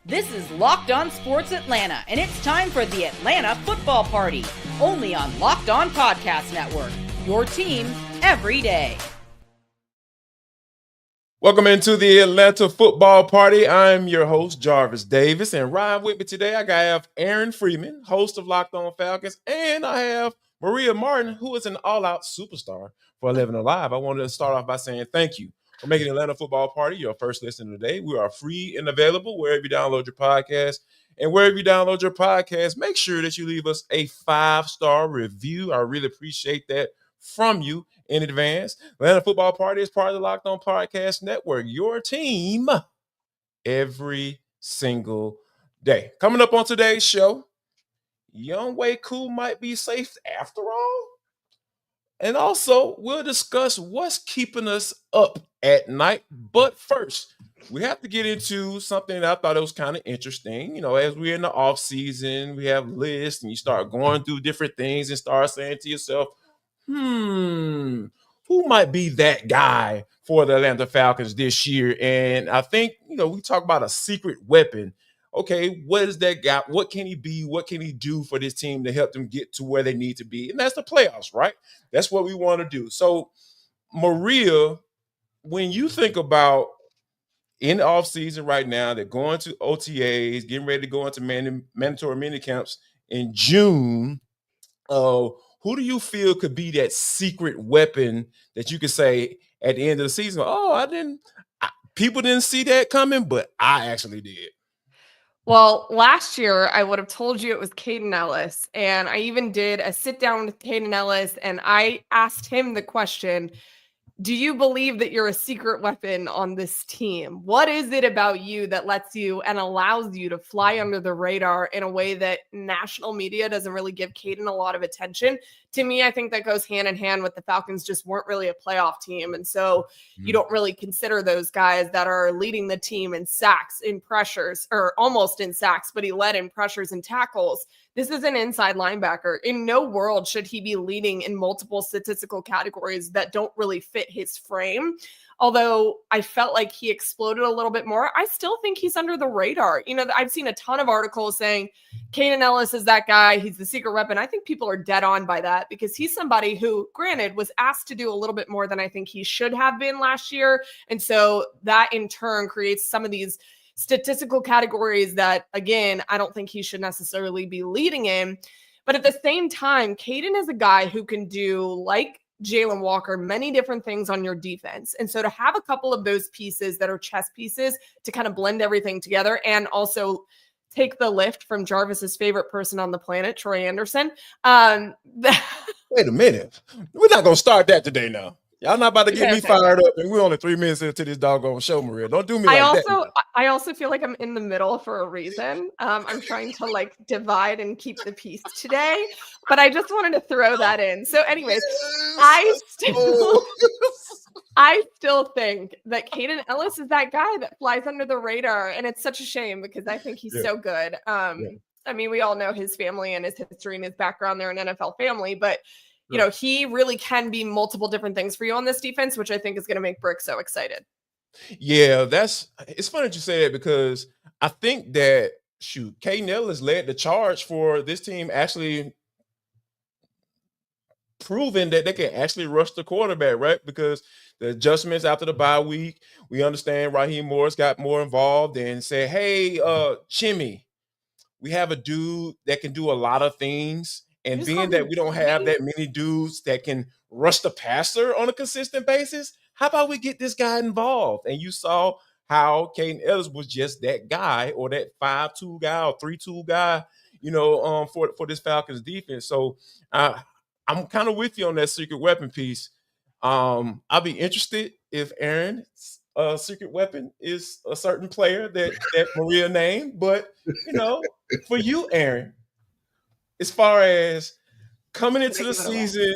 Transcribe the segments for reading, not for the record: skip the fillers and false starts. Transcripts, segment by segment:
This is Locked On Sports Atlanta, and it's time for the Atlanta Football Party, only on Locked On Podcast Network, your team every day. Welcome into the Atlanta Football Party. I'm your host, Jarvis Davis, and riding with me today, I have Aaron Freeman, host of Locked On Falcons, and I have Maria Martin, who is an all-out superstar for Living Alive. I wanted to start off by saying thank you for making the Atlanta Football Party your first listen today. We are free and available wherever you download your podcast. And wherever you download your podcast, make sure that you leave us a 5-star review. I really appreciate that from you in advance. Atlanta Football Party is part of the Locked On Podcast Network, your team every single day. Coming up on today's show, Younghoe Koo might be safe after all. And also, we'll discuss what's keeping us up at night. But first, we have to get into something that I thought it was kind of interesting. You know, as we're in the offseason, we have lists and you start going through different things and start saying to yourself, who might be that guy for the Atlanta Falcons this year? And I think, you know, we talk about a secret weapon. Okay, what is that guy? What can he be? What can he do for this team to help them get to where they need to be? And that's the playoffs, right? That's what we want to do. So, Maria, when you think about in the offseason right now, they're going to OTAs, getting ready to go into mandatory mini camps in June. Who do you feel could be that secret weapon that you could say at the end of the season, people didn't see that coming, but I actually did? Well, last year, I would have told you it was Kaden Ellis, and I even did a sit-down with Kaden Ellis, and I asked him the question, do you believe that you're a secret weapon on this team? What is it about you that lets you and allows you to fly under the radar in a way that national media doesn't really give Kaden a lot of attention? To me, I think that goes hand in hand with the Falcons just weren't really a playoff team. And so you don't really consider those guys that are leading the team in sacks, in pressures, or almost in sacks, but he led in pressures and tackles. This is an inside linebacker. In no world should he be leading in multiple statistical categories that don't really fit his frame. Although I felt like he exploded a little bit more, I still think he's under the radar. You know, I've seen a ton of articles saying Kaden Ellis is that guy. He's the secret weapon. I think people are dead on by that because he's somebody who, granted, was asked to do a little bit more than I think he should have been last year. And so that in turn creates some of these statistical categories that, again, I don't think he should necessarily be leading in. But at the same time, Kaden is a guy who can do, like Jalen Walker, many different things on your defense. And so to have a couple of those pieces that are chess pieces to kind of blend everything together and also take the lift from Jarvis's favorite person on the planet, Troy Anderson. Wait a minute. We're not going to start that today now. Y'all not about to get me fired up, and we're only 3 minutes into this doggone show, Maria. Don't do me like that. I also feel like I'm in the middle for a reason. I'm trying to like divide and keep the peace today, but I just wanted to throw that in. So anyways, I still think that Kaden Ellis is that guy that flies under the radar, and it's such a shame because I think he's so good. I mean, we all know his family and his history and his background. They're an NFL family, but you know, he really can be multiple different things for you on this defense, which I think is going to make Brick so excited. Yeah, it's funny that you say that because I think that, Kaden Ellis led the charge for this team actually proving that they can actually rush the quarterback, right? Because the adjustments after the bye week, we understand Raheem Morris got more involved and said, hey, Jimmy, we have a dude that can do a lot of things. And being that we don't have that many dudes that can rush the passer on a consistent basis, how about we get this guy involved? And you saw how Kaden Ellis was just that guy or that 5-2 guy or 3-2 guy, you know, for this Falcons defense. So I'm kind of with you on that secret weapon piece. I'll be interested if Aaron's secret weapon is a certain player that Maria named. But, you know, for you, Aaron, as far as coming into the season,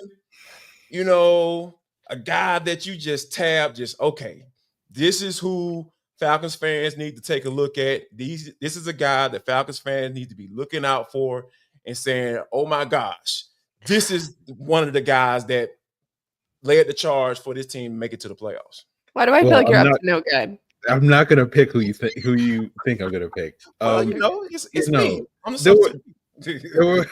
you know, a guy that you just tabbed, okay, this is who Falcons fans need to take a look at. This is a guy that Falcons fans need to be looking out for and saying, oh my gosh, this is one of the guys that led the charge for this team to make it to the playoffs. Why do I feel like you're up to no good? I'm not gonna pick who you think I'm gonna pick. Well, it's no, me. I'm the there were substitute. there were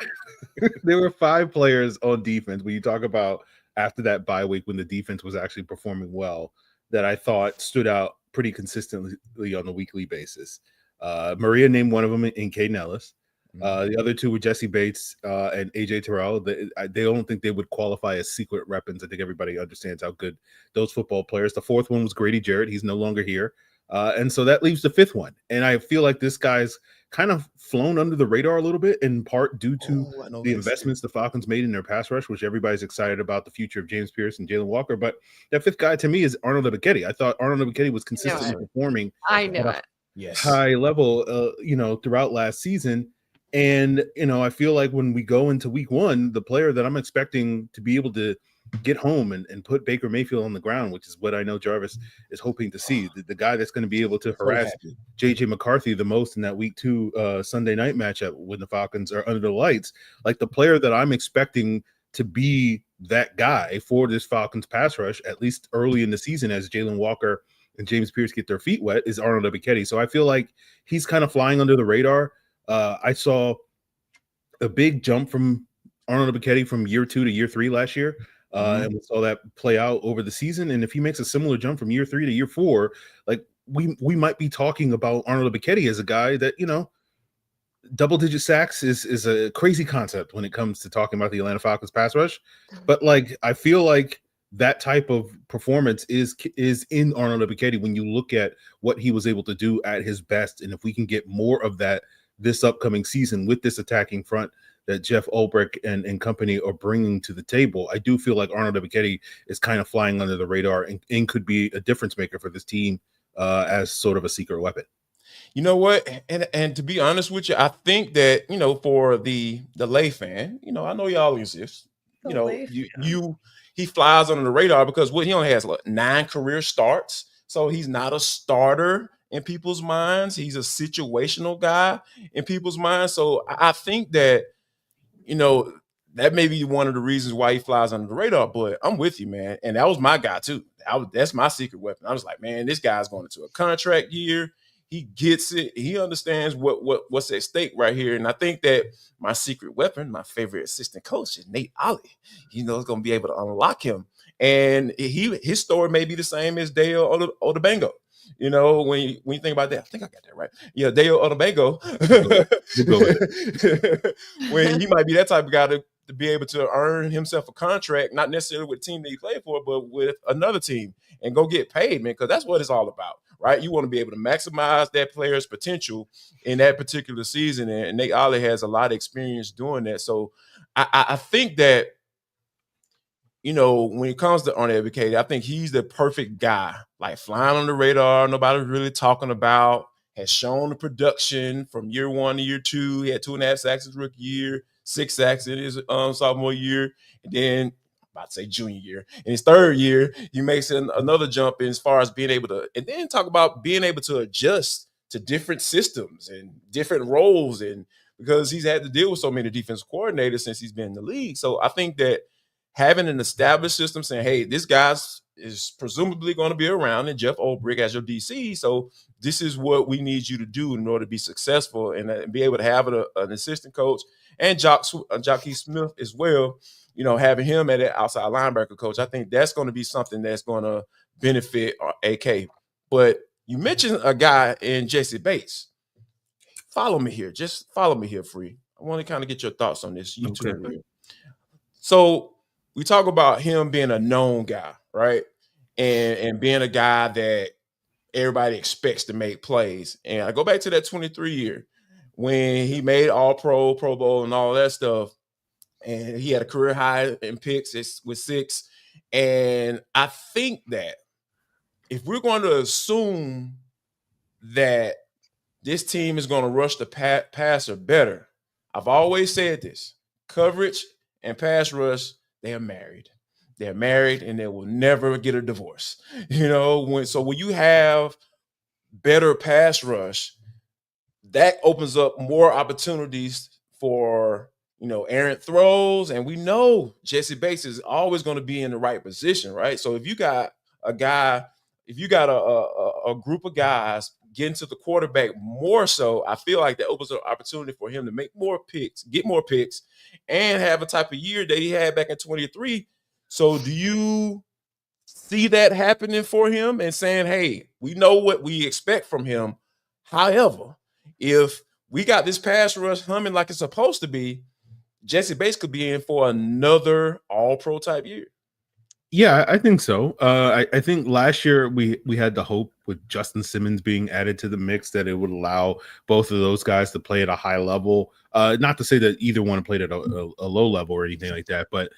there were 5 players on defense when you talk about after that bye week when the defense was actually performing well that I thought stood out pretty consistently on a weekly basis. Maria named one of them in Kaden Ellis. The other 2 were Jesse Bates and AJ Terrell. They don't think they would qualify as secret weapons. I think everybody understands how good those football players. The 4th one was Grady Jarrett. He's no longer here. And so that leaves the 5th one. And I feel like this guy's kind of flown under the radar a little bit, in part due to the investments the Falcons made in their pass rush, which everybody's excited about the future of James Pierce and Jalen Walker. But that 5th guy to me is Arnold Ebiketie. I thought Arnold Ebiketie was consistently performing I knew it. high level, throughout last season. And, I feel like when we go into week 1, the player that I'm expecting to be able to get home and put Baker Mayfield on the ground, which is what I know Jarvis is hoping to see, the guy that's going to be able to harass JJ McCarthy the most in that week 2 Sunday night matchup when the Falcons are under the lights. Like, the player that I'm expecting to be that guy for this Falcons pass rush, at least early in the season, as Jalen Walker and James Pierce get their feet wet, is Arnold Ebiketie. So I feel like he's kind of flying under the radar. I saw a big jump from Arnold Ebiketie from year 2 to year 3 last year. And we saw that play out over the season. And if he makes a similar jump from year 3 to year 4, like we might be talking about Arnold Ebiketie as a guy that, double-digit sacks is a crazy concept when it comes to talking about the Atlanta Falcons pass rush. But I feel like that type of performance is in Arnold Ebiketie when you look at what he was able to do at his best. And if we can get more of that this upcoming season with this attacking front that Jeff Ulbrich and company are bringing to the table, I do feel like Arnold Ebiketie is kind of flying under the radar and could be a difference maker for this team as sort of a secret weapon. You know what? And to be honest with you, I think that, for the lay fan, I know y'all exist. He flies under the radar because he only has 9 career starts. So he's not a starter in people's minds. He's a situational guy in people's minds. So I think that, that may be one of the reasons why he flies under the radar. But I'm with you, man. And that was my guy too. That's my secret weapon. I was like, man, this guy's going into a contract year. He gets it. He understands what's at stake right here. And I think that my secret weapon, my favorite assistant coach, is Nate Ollie. Is going to be able to unlock him. And his story may be the same as Dale Odebango. When you think about that, I think I got that right. Yeah, Dale Odebango. When he might be that type of guy to be able to earn himself a contract, not necessarily with the team that he played for, but with another team and go get paid, man, because that's what it's all about. Right, you want to be able to maximize that player's potential in that particular season, and Nate Ollie has a lot of experience doing that. So I think that, when it comes to Arnold Ebiketie, I think he's the perfect guy, like flying on the radar, nobody's really talking about, has shown the production from year 1 to year 2. He had 2.5 sacks his rookie year, 6 sacks in his sophomore year, and then about to say junior year. In his 3rd year, he makes another jump as far as being able to, and then talk about being able to adjust to different systems and different roles, and because he's had to deal with so many defensive coordinators since he's been in the league. So I think that having an established system saying, hey, this guy's is presumably going to be around, and Jeff Ulbrich as your DC, so this is what we need you to do in order to be successful and be able to have an assistant coach and Jockey Smith as well, having him at an outside linebacker coach. I think that's going to be something that's going to benefit AK. But you mentioned a guy in Jesse Bates. Follow me here. Just follow me here, Free. I want to kind of get your thoughts on this. You too. Okay. So we talk about him being a known guy, right? And being a guy that everybody expects to make plays. And I go back to that 23 year when he made All-Pro, Pro Bowl, and all that stuff. And he had a career high in picks with 6. And I think that if we're going to assume that this team is going to rush the passer better, I've always said this: coverage and pass rush, they are married. They're married and they will never get a divorce. When you have better pass rush, that opens up more opportunities for errant throws, and we know Jesse Bates is always going to be in the right position, right? So if you got a guy, if you got a group of guys getting to the quarterback more so, I feel like that opens an opportunity for him to make more picks, get more picks, and have a type of year that he had back in 23. So do you see that happening for him and saying, hey, we know what we expect from him. However, if we got this pass rush humming like it's supposed to be, Jesse Bates could be in for another all-pro type year. Yeah, I think so. I think last year we had the hope with Justin Simmons being added to the mix that it would allow both of those guys to play at a high level. Not to say that either one played at a low level or anything like that, but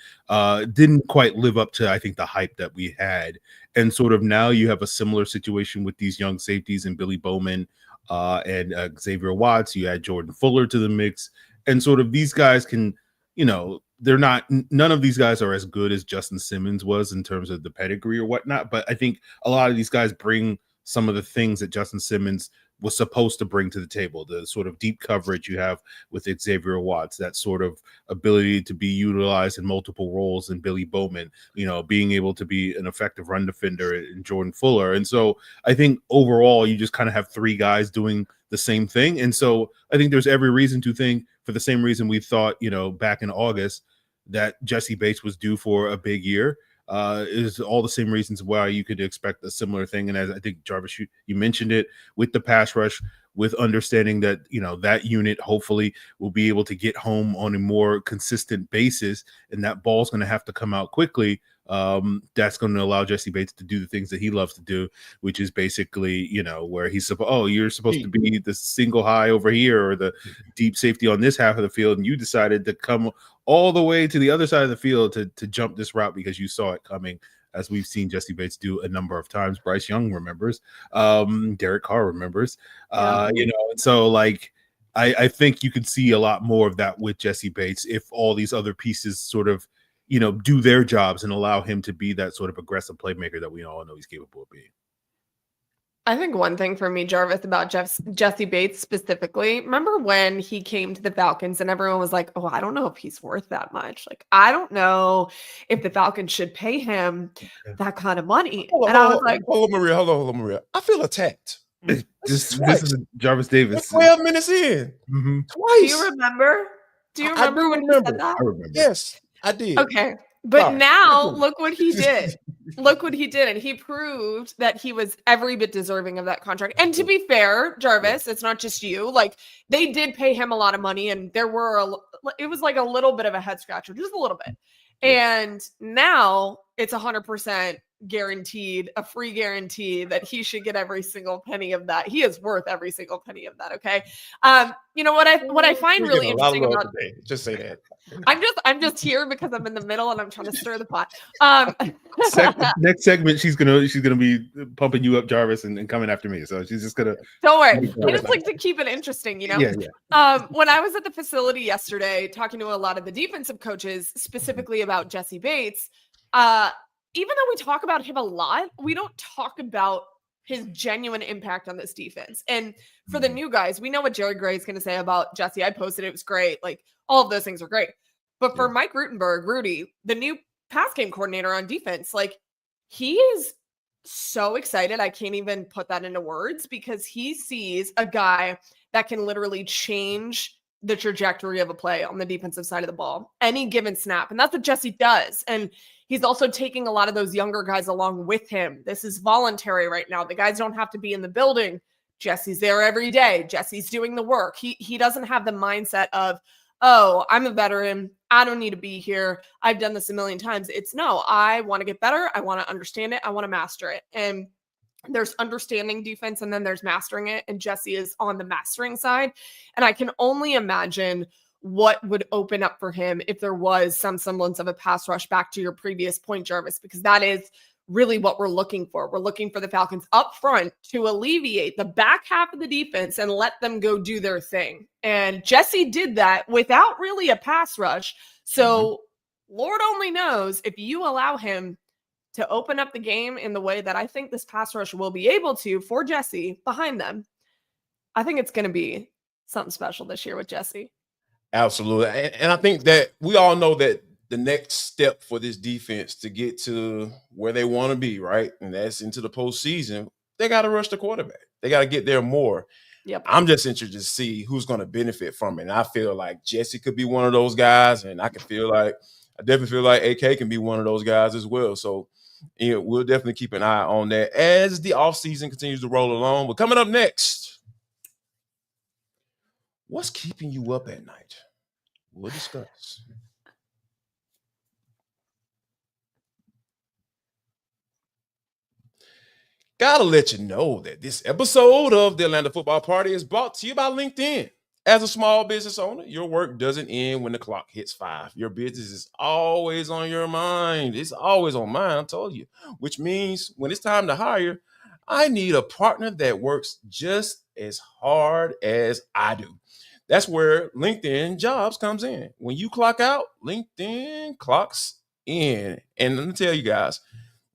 didn't quite live up to, I think, the hype that we had. And sort of now you have a similar situation with these young safeties and Billy Bowman and Xavier Watts. You add Jordan Fuller to the mix, and sort of these guys can, none of these guys are as good as Justin Simmons was in terms of the pedigree or whatnot. But I think a lot of these guys bring some of the things that Justin Simmons was supposed to bring to the table. The sort of deep coverage you have with Xavier Watts, that sort of ability to be utilized in multiple roles in Billy Bowman, being able to be an effective run defender in Jordan Fuller. And so I think overall you just kind of have three guys doing the same thing. And so I think there's every reason to think, for the same reason we thought, back in August, that Jesse Bates was due for a big year. Is all the same reasons why you could expect a similar thing. And as I think, Jarvis, you mentioned it, with the pass rush, with understanding that, that unit hopefully will be able to get home on a more consistent basis, and that ball's going to have to come out quickly. That's going to allow Jesse Bates to do the things that he loves to do, which is basically, where he's you're supposed to be the single high over here or the deep safety on this half of the field, and you decided to come all the way to the other side of the field to jump this route because you saw it coming, as we've seen Jesse Bates do a number of times. Bryce Young remembers, Derek Carr remembers, and so I think you could see a lot more of that with Jesse Bates if all these other pieces sort of, do their jobs and allow him to be that sort of aggressive playmaker that we all know he's capable of being. I think one thing for me, Jarvis, about Jesse Bates specifically, remember when he came to the Falcons and everyone was like, oh, I don't know if he's worth that much. Like, I don't know if the Falcons should pay him that kind of money. Hold on, Maria. I feel attacked. This is Jarvis Davis. 12 minutes in. Mm-hmm. Twice. Do you remember when he said that? I remember. Yes, I did. Okay. But now look what he did. Look what he did. And he proved that he was every bit deserving of that contract. And to be fair, Jarvis, it's not just you. Like, they did pay him a lot of money, and it was like a little bit of a head scratcher, just a little bit. And now it's 100% guaranteed, a free guarantee that he should get every single penny of that. He is worth every single penny of that. Okay. What I find really interesting about just say that. I'm just here because I'm in the middle and I'm trying to stir the pot. Next segment, she's gonna be pumping you up, Jarvis, and coming after me. So she's just gonna. Don't worry. I just like to keep it interesting, Yeah. When I was at the facility yesterday talking to a lot of the defensive coaches, specifically about Jesse Bates, even though we talk about him a lot, we don't talk about his genuine impact on this defense. And for the new guys, we know what Jerry Gray is going to say about Jesse. I posted it was great. Like, all of those things are great. But for Mike Rudy, the new pass game coordinator on defense, like, he is so excited. I can't even put that into words because he sees a guy that can literally change the trajectory of a play on the defensive side of the ball, any given snap. And that's what Jesse does. And he's also taking a lot of those younger guys along with him. This is voluntary right now. The guys don't have to be in the building. Jesse's there every day. Jesse's doing the work. He doesn't have the mindset of, oh, I'm a veteran. I don't need to be here. I've done this a million times. It's no, I want to get better. I want to understand it. I want to master it. And there's understanding defense and then there's mastering it. And Jesse is on the mastering side. And I can only imagine what would open up for him if there was some semblance of a pass rush, back to your previous point, Jarvis, because that is really what we're looking for. We're looking for the Falcons up front to alleviate the back half of the defense and let them go do their thing. And Jesse did that without really a pass rush. So Lord only knows if you allow him to open up the game in the way that I think this pass rush will be able to for Jesse behind them, I think it's going to be something special this year with Jesse. Absolutely. And I think that we all know that the next step for this defense to get to where they want to be, right? And that's into the postseason. they got to rush the quarterback. They got to get there more. Yep. I'm just interested to see who's going to benefit from it. And I feel like Jesse could be one of those guys, and I definitely feel like AK can be one of those guys as well. So we'll definitely keep an eye on that as the offseason continues to roll along. But coming up next, what's keeping you up at night? We'll discuss. Gotta let you know that this episode of the Atlanta Football Party is brought to you by LinkedIn. As a small business owner, your work doesn't end when the clock hits 5. Your business is always on your mind. It's always on mine, I told you. Which means when it's time to hire, I need a partner that works just as hard as I do. That's where LinkedIn Jobs comes in. When you clock out, LinkedIn clocks in. And let me tell you guys,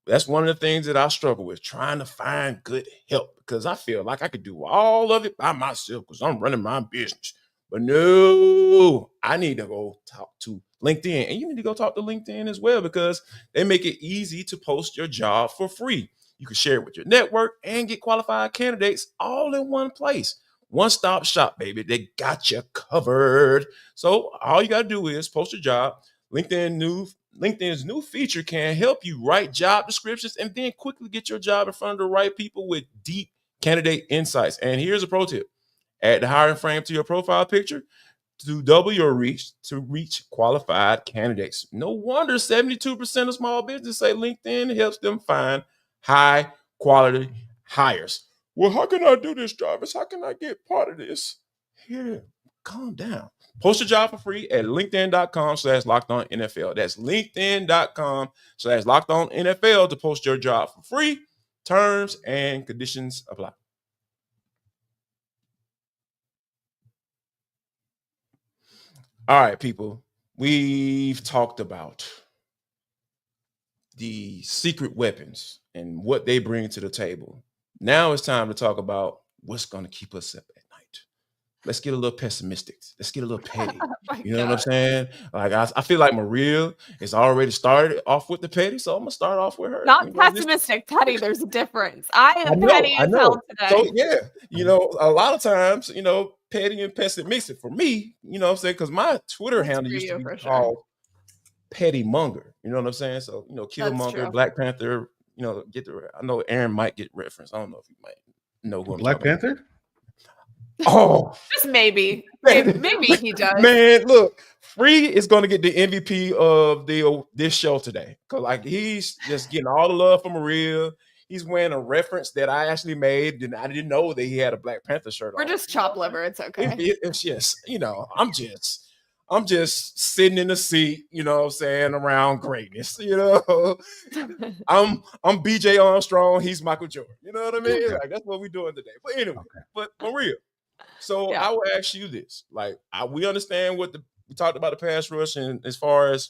that's one of the things that I struggle with, trying to find good help, because I feel like I could do all of it by myself because I'm running my business. But no, I need to go talk to LinkedIn. And you need to go talk to LinkedIn as well, because they make it easy to post your job for free. You can share it with your network and get qualified candidates all in one place. One-stop shop, baby. They got you covered. So all you got to do is post your job. LinkedIn's new feature can help you write job descriptions and then quickly get your job in front of the right people with deep candidate insights. And here's a pro tip. Add the hiring frame to your profile picture to double your reach to reach qualified candidates. No wonder 72% of small businesses say LinkedIn helps them find high quality hires. Well, how can I do this, Jarvis? How can I get part of this? Here, calm down. Post a job for free at linkedin.com/lockedonnfl. That's linkedin.com/lockedonnfl to post your job for free. Terms and conditions apply. All right, people. We've talked about the secret weapons and what they bring to the table. Now it's time to talk about what's going to keep us up at night. Let's get a little pessimistic. Let's get a little petty. You know what I'm saying? Like I feel like Maria has already started off with the petty, so I'm gonna start off with her. Not pessimistic, petty. There's a difference. I am petty as hell today. So yeah, a lot of times, petty and pessimistic for me, you know what I'm saying? Because my Twitter handle used to be called Petty Monger. You know what I'm saying? So, Killmonger, Black Panther, I know Aaron might get reference. I don't know if you might know who Black Panther? Oh, just maybe he does. Man, look, Free is going to get the MVP of this show today, because he's just getting all the love from Maria. He's wearing a reference that I actually made, and I didn't know that he had a Black Panther shirt on. We're just chop liver. It's okay. It's just, I'm just sitting in the seat, you know what I'm saying, around greatness, I'm BJ Armstrong, he's Michael Jordan. You know what I mean? Like, that's what we're doing today. But anyway, but Maria, so I will ask you this. We understand we talked about the pass rush, and as far as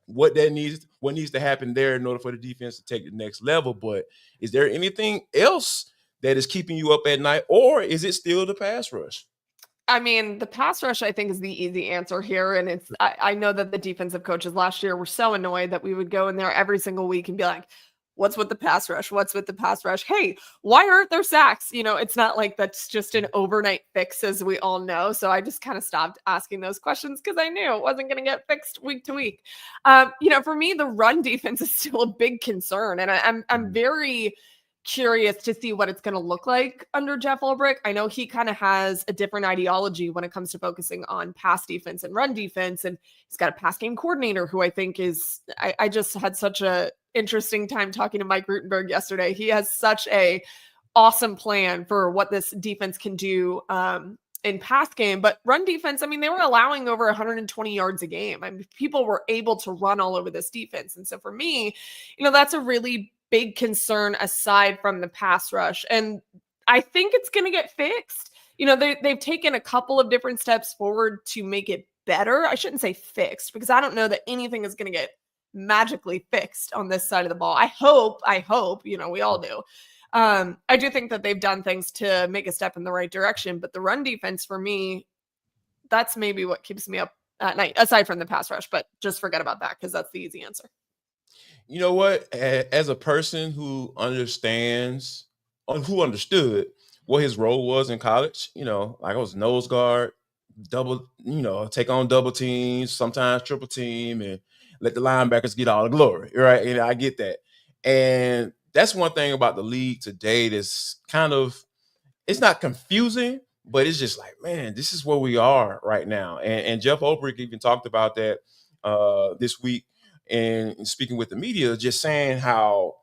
what needs to happen there in order for the defense to take the next level. But is there anything else that is keeping you up at night, or is it still the pass rush? I mean, the pass rush, I think, is the easy answer here. And I know that the defensive coaches last year were so annoyed that we would go in there every single week and be like, what's with the pass rush? What's with the pass rush? Hey, why aren't there sacks? It's not like that's just an overnight fix, as we all know. So I just kind of stopped asking those questions because I knew it wasn't going to get fixed week to week. For me, the run defense is still a big concern. And I'm very curious to see what it's going to look like under Jeff Ulbrich. I know he kind of has a different ideology when it comes to focusing on pass defense and run defense. And he's got a pass game coordinator who I think is, I just had such a interesting time talking to Mike Rutenberg yesterday. He has such a awesome plan for what this defense can do in pass game, but run defense, they were allowing over 120 yards a game. People were able to run all over this defense. And so for me, that's a really big concern aside from the pass rush. And I think it's going to get fixed. They've taken a couple of different steps forward to make it better. I shouldn't say fixed, because I don't know that anything is going to get magically fixed on this side of the ball. I hope, we all do. I do think that they've done things to make a step in the right direction, but the run defense for me, that's maybe what keeps me up at night, aside from the pass rush, but just forget about that because that's the easy answer. You know what? As a person who understands who understood what his role was in college. Like I was nose guard, double, take on double teams, sometimes triple team, and let the linebackers get all the glory, right? And I get that. And that's one thing about the league today that's kind of, it's not confusing, but it's just like, man, this is where we are right now. And Jeff Ulbrich even talked about that this week and speaking with the media, just saying how,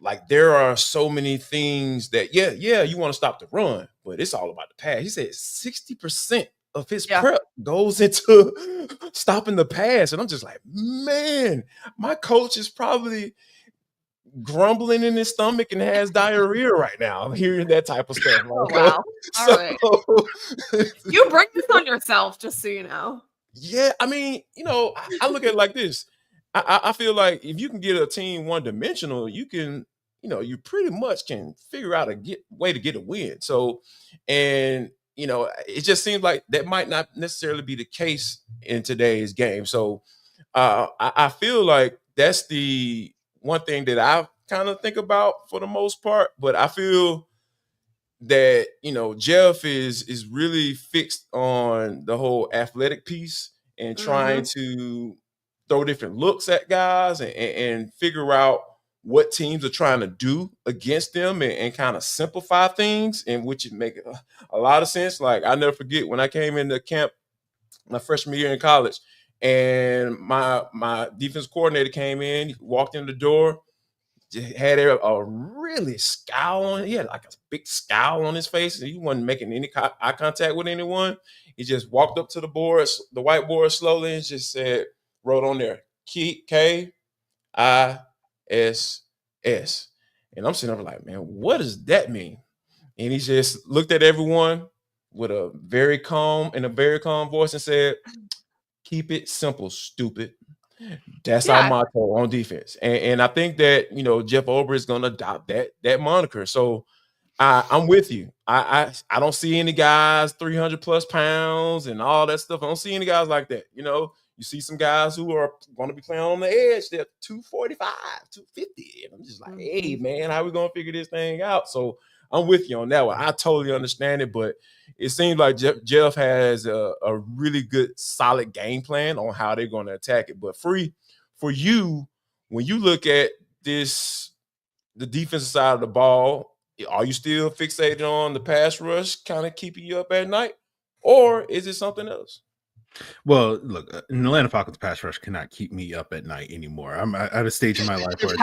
like, there are so many things that, you want to stop the run, but it's all about the pass. He said 60% of his prep goes into stopping the pass. And I'm just like, man, my coach is probably grumbling in his stomach and has diarrhea right now hearing that type of stuff. Oh, wow. All right. You bring this on yourself, just so you know. Yeah, I mean, I look at it like this. I feel like if you can get a team one-dimensional, you can, you pretty much can figure out a way to get a win. So, and, it just seems like that might not necessarily be the case in today's game. So I feel like that's the one thing that I kind of think about for the most part. But I feel that, Jeff is really fixed on the whole athletic piece and trying to throw different looks at guys and figure out what teams are trying to do against them and kind of simplify things, and which would make a lot of sense. Like, I never forget when I came into camp my freshman year in college, and my defense coordinator came in, he walked in the door, had a really scowl on. He had like a big scowl on his face, and he wasn't making any eye contact with anyone. He just walked up to the whiteboard slowly, and just wrote on there, KISS. And I'm sitting there like, man, what does that mean? And he just looked at everyone with a very calm voice and said, keep it simple, stupid. That's our motto on defense. And I think that, Jeff Ulbrich is going to adopt that moniker. So I'm with you. I don't see any guys 300 plus pounds and all that stuff. I don't see any guys like that. You see some guys who are going to be playing on the edge. They're 245, 250. And I'm just like, hey, man, how we going to figure this thing out? So I'm with you on that one. I totally understand it, but it seems like Jeff has a really good, solid game plan on how they're going to attack it. But for you, when you look at the defensive side of the ball, are you still fixated on the pass rush kind of keeping you up at night, or is it something else? Well, look, an Atlanta Falcons pass rush cannot keep me up at night anymore. I'm at a stage in my life where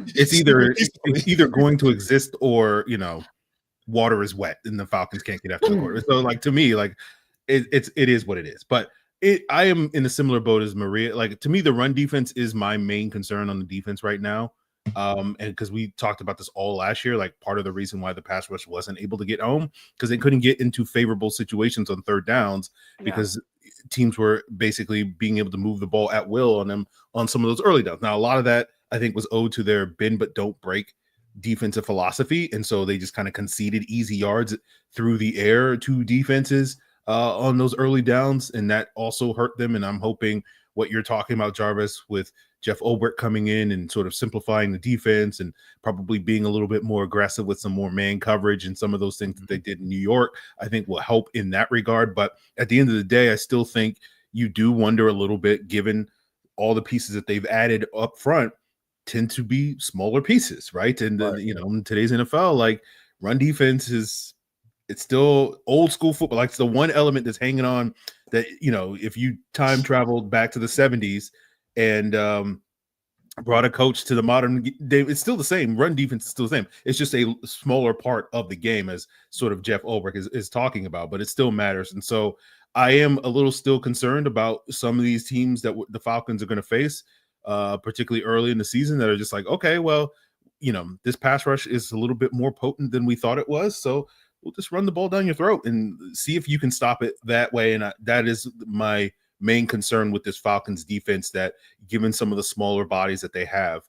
it's either going to exist or, water is wet and the Falcons can't get after the quarter. So, like, to me, like, it is what it is. But I am in a similar boat as Maria. Like, to me, the run defense is my main concern on the defense right now. And because we talked about this all last year, like, part of the reason why the pass rush wasn't able to get home, because they couldn't get into favorable situations on third downs because teams were basically being able to move the ball at will on them on some of those early downs. Now, a lot of that I think was owed to their bend but don't break defensive philosophy, and so they just kind of conceded easy yards through the air to defenses on those early downs, and that also hurt them. And I'm hoping what you're talking about, Jarvis, with Jeff Ulbrich coming in and sort of simplifying the defense and probably being a little bit more aggressive with some more man coverage and some of those things that they did in New York, I think will help in that regard. But at the end of the day, I still think you do wonder a little bit, given all the pieces that they've added up front tend to be smaller pieces, right? And in today's NFL, like, run defense it's still old school football. Like, it's the one element that's hanging on that, if you time traveled back to the 70s and brought a coach to the modern day, it's still the same. Run defense is still the same. It's just a smaller part of the game, as sort of Jeff Ulbrich is talking about, but it still matters. And so I am a little still concerned about some of these teams that the Falcons are going to face, particularly early in the season, that are just like, okay, well, this pass rush is a little bit more potent than we thought it was. So we'll just run the ball down your throat and see if you can stop it that way. And that is my main concern with this Falcons defense, that given some of the smaller bodies that they have,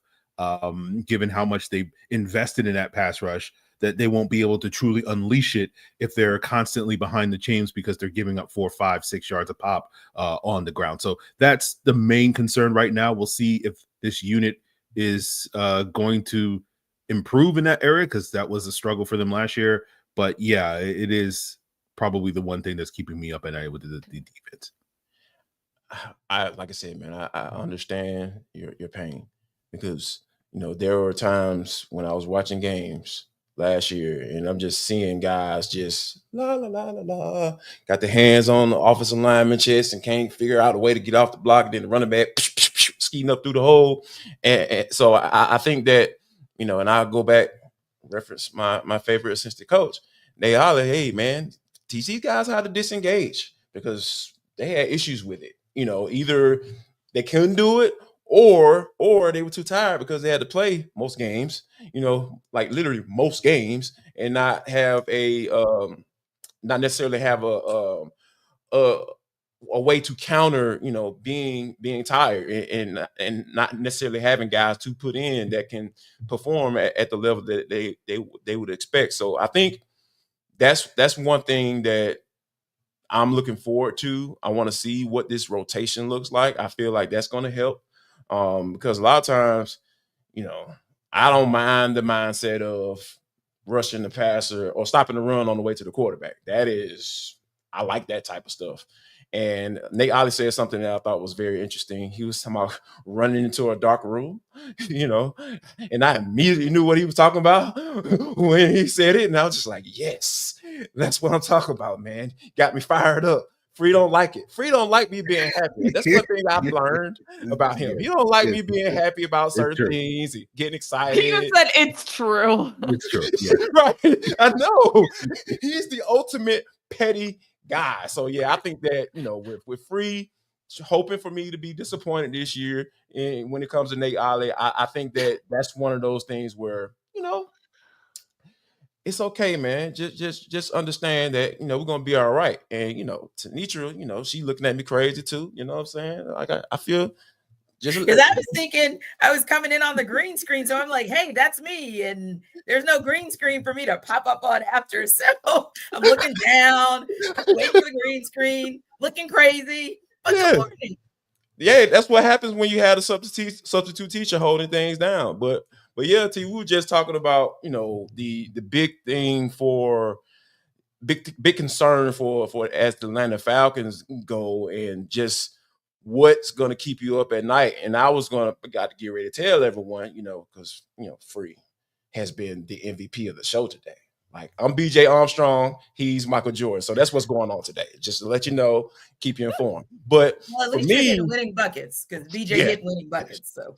given how much they've invested in that pass rush, that they won't be able to truly unleash it if they're constantly behind the chains because they're giving up 4, 5, 6 yards a pop on the ground. So that's the main concern right now. We'll see if this unit is going to improve in that area because that was a struggle for them last year. But yeah, it is probably the one thing that's keeping me up at night with the defense. I like I said, man, I understand your pain because there were times when I was watching games last year and I'm just seeing guys just la la la la la, got their hands on the offensive lineman chest and can't figure out a way to get off the block, and then the running back skiing up through the hole, and so I think that and I'll go back reference my favorite assistant coach. They all hey man, teach these guys how to disengage because they had issues with it. Either they couldn't do it or they were too tired because they had to play most games, like literally most games, and not have not necessarily have a way to counter, being tired and not necessarily having guys to put in that can perform at the level that they would expect. So I think that's one thing that I'm looking forward to. I want to see what this rotation looks like. I feel like that's going to help because a lot of times, I don't mind the mindset of rushing the passer or stopping the run on the way to the quarterback. I like that type of stuff. And Nate Ollie said something that I thought was very interesting. He was talking about running into a dark room, and I immediately knew what he was talking about when he said it. And I was just like, yes, that's what I'm talking about, man. Got me fired up. Free don't like it. Free don't like me being happy. That's one thing I've learned about him. He don't like me being happy about certain things, getting excited. He just said it's true. It's true. Yeah. Right. I know. He's the ultimate petty guy. So yeah, I think that with Free hoping for me to be disappointed this year, and when it comes to Nate Ollie, I think that that's one of those things where it's okay, man. Just understand that we're gonna be all right. And Tanitra, she looking at me crazy too. You know what I'm saying? Like I feel just because I was thinking I was coming in on the green screen, so I'm like, hey, that's me, and there's no green screen for me to pop up on after. So I'm looking down, waiting for the green screen, looking crazy. But good morning. Yeah, that's what happens when you had a substitute teacher holding things down. But yeah, T, we were just talking about the big thing for big concern for as the Atlanta Falcons go, and just what's going to keep you up at night. And I got to get ready to tell everyone, because Free has been the MVP of the show today. Like, I'm BJ Armstrong, he's Michael Jordan. So that's what's going on today. Just to let you know, keep you informed. But at least you're hitting winning buckets, because BJ hit winning buckets. So,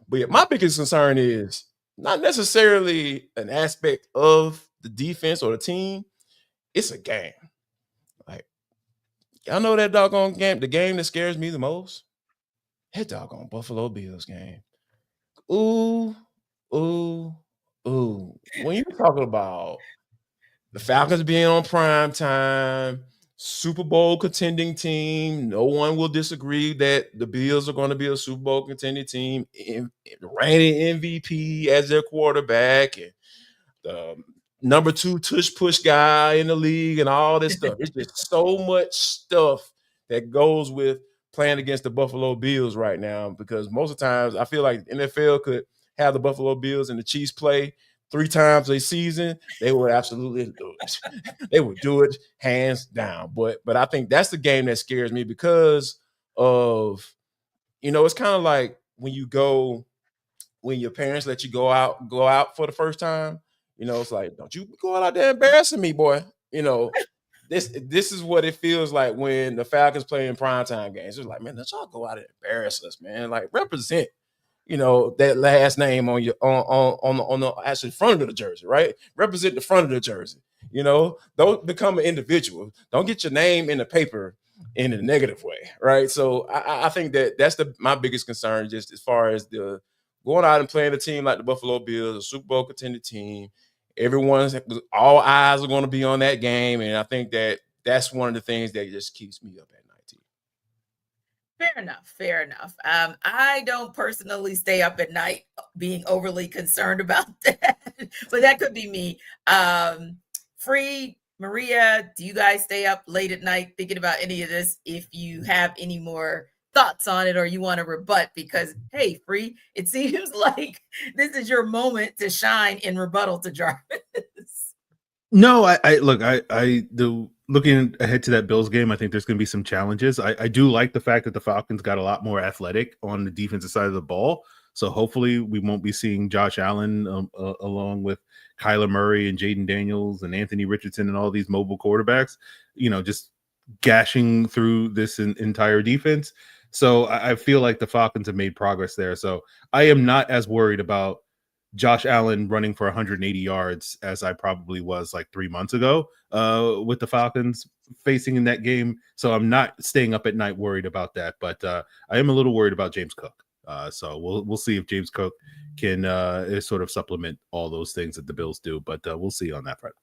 but yeah, my biggest concern is not necessarily an aspect of the defense or the team. It's a game. Like, y'all know that doggone game, the game that scares me the most? That doggone Buffalo Bills game. Ooh. When you're talking about the Falcons being on prime time, Super Bowl contending team, no one will disagree that the Bills are going to be a Super Bowl contending team, reigning MVP as their quarterback, and the number 2 Tush Push guy in the league, and all this stuff. It's just so much stuff that goes with playing against the Buffalo Bills right now, because most of the times I feel like the NFL could have the Buffalo Bills and the Chiefs play 3 times a season, they would absolutely do it. They would do it hands down. But I think that's the game that scares me because of, it's kind of like when your parents let you go out for the first time, it's like, don't you go out there embarrassing me, boy. This is what it feels like when the Falcons play in primetime games. It's like, man, let y'all go out and embarrass us, man. Like, represent, that last name on your on the actually front of the jersey, right? Represent the front of the jersey. Don't become an individual. Don't get your name in the paper in a negative way, right? So I think that's my biggest concern, just as far as the going out and playing a team like the Buffalo Bills, a Super Bowl contender team. All eyes are going to be on that game, and I think that's one of the things that just keeps me up at night. Fair enough. I don't personally stay up at night being overly concerned about that, but that could be me. Free, Maria, do you guys stay up late at night thinking about any of this? If you have any more thoughts on it or you want to rebut, because hey, Free, it seems like this is your moment to shine in rebuttal to Jarvis. No, looking ahead to that Bills game, I think there's going to be some challenges. I do like the fact that the Falcons got a lot more athletic on the defensive side of the ball. So hopefully we won't be seeing Josh Allen along with Kyler Murray and Jaden Daniels and Anthony Richardson and all these mobile quarterbacks, just gashing through this entire defense. So I feel like the Falcons have made progress there. So I am not as worried about Josh Allen running for 180 yards as I probably was like 3 months ago with the Falcons facing in that game. So I'm not staying up at night worried about that. But I am a little worried about James Cook. So we'll see if James Cook can sort of supplement all those things that the Bills do. But we'll see on that front.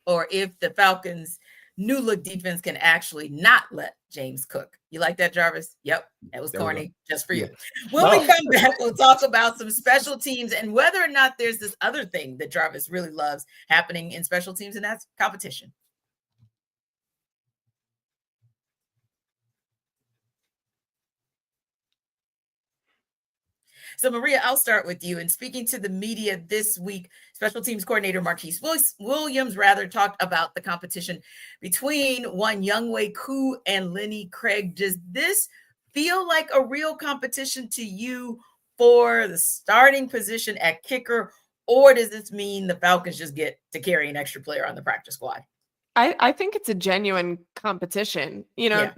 Or if the Falcons' new look defense can actually not let James cook. You like that, Jarvis? Yep. That was corny just for you. When we come back, we'll talk about some special teams and whether or not there's this other thing that Jarvis really loves happening in special teams, and that's competition. So, Maria, I'll start with you. And speaking to the media this week, special teams coordinator Marquise Williams talked about the competition between one Younghoe Koo and Lenny Craig. Does this feel like a real competition to you for the starting position at kicker, or does this mean the Falcons just get to carry an extra player on the practice squad? I think it's a genuine competition.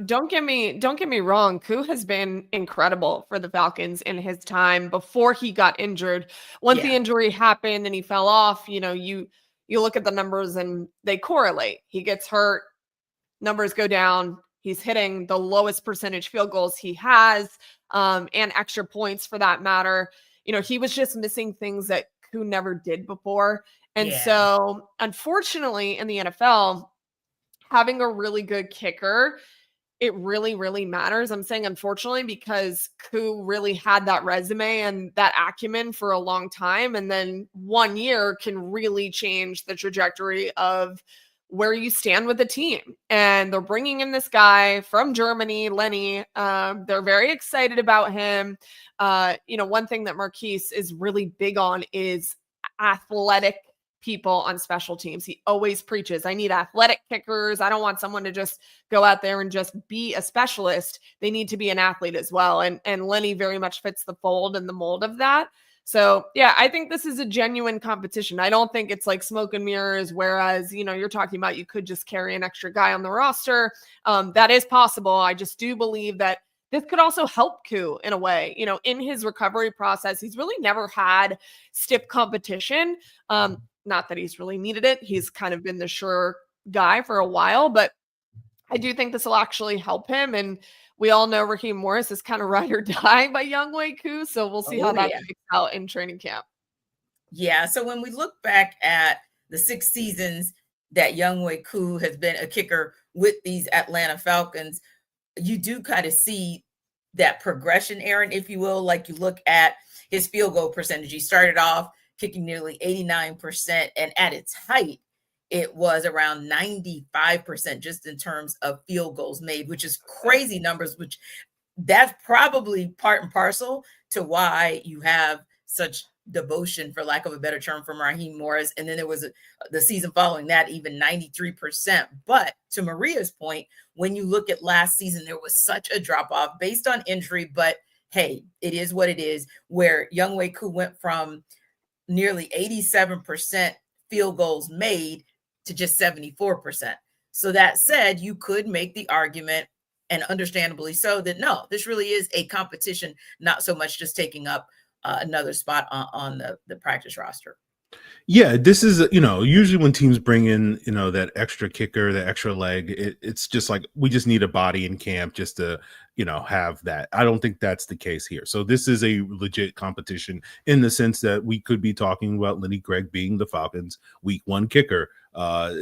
Don't get me wrong. Koo has been incredible for the Falcons in his time before he got injured. Once the injury happened and he fell off, you look at the numbers and they correlate. He gets hurt, numbers go down. He's hitting the lowest percentage field goals he has, and extra points for that matter. He was just missing things that Koo never did before. And so, unfortunately, in the NFL, having a really good kicker, it really, really matters. I'm saying unfortunately because Koo really had that resume and that acumen for a long time. And then 1 year can really change the trajectory of where you stand with the team. And they're bringing in this guy from Germany, Lenny. They're very excited about him. One thing that Marquise is really big on is athletic people on special teams. He always preaches, I need athletic kickers. I don't want someone to just go out there and just be a specialist. They need to be an athlete as well. And Lenny very much fits the fold and the mold of that. So yeah, I think this is a genuine competition. I don't think it's like smoke and mirrors, whereas, you're talking about you could just carry an extra guy on the roster. That is possible. I just do believe that this could also help Koo in a way. In his recovery process, he's really never had stiff competition. Not that he's really needed it. He's kind of been the sure guy for a while, but I do think this will actually help him. And we all know Raheem Morris is kind of ride or die by Younghoe Koo. So we'll see how that shakes out in training camp. Yeah. So when we look back at the 6 seasons that Younghoe Koo has been a kicker with these Atlanta Falcons, you do kind of see that progression, Aaron, if you will. Like you look at his field goal percentage. He started off kicking nearly 89%. And at its height, it was around 95% just in terms of field goals made, which is crazy numbers, which that's probably part and parcel to why you have such devotion, for lack of a better term, from Raheem Morris. And then there was the season following that, even 93%. But to Maria's point, when you look at last season, there was such a drop off based on injury. But hey, it is what it is, where Younghoe Koo went from nearly 87% field goals made to just 74%. So that said, you could make the argument, and understandably so, that no, this really is a competition, not so much just taking up another spot on the practice roster. Yeah, this is, usually when teams bring in, that extra kicker, that extra leg, it's just like, we just need a body in camp just to, have that. I don't think that's the case here. So this is a legit competition in the sense that we could be talking about Lenny Craig being the Falcons' week 1 kicker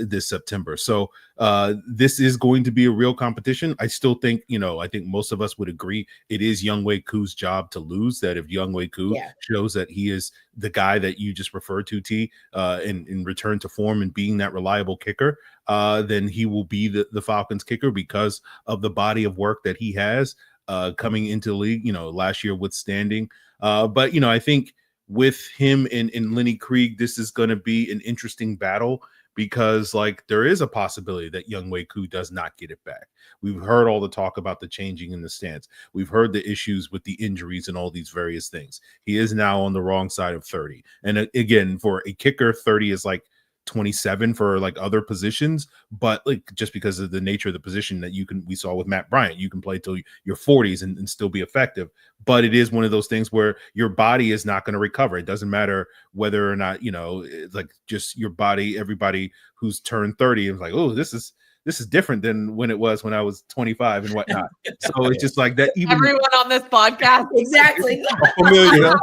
this September. So this is going to be a real competition. I still think, I think most of us would agree it is Younghoe Koo's job to lose. That if Younghoe Koo shows that he is the guy that you just referred to, T, in return to form and being that reliable kicker, then he will be the Falcons kicker because of the body of work that he has. coming into the league, last year withstanding. But, I think with him and Lenny Krieg, this is going to be an interesting battle because there is a possibility that Younghoe Koo does not get it back. We've heard all the talk about the changing in the stance. We've heard the issues with the injuries and all these various things. He is now on the wrong side of 30. And again, for a kicker, 30 is 27 for other positions, but just because of the nature of the position that we saw with Matt Bryant, you can play till your 40s and still be effective. But it is one of those things where your body is not going to recover. It doesn't matter whether or not, just your body, everybody who's turned 30 is oh, this is different than when it was when I was 25 and whatnot. So it's just that. Even everyone on this podcast, exactly. Familiar.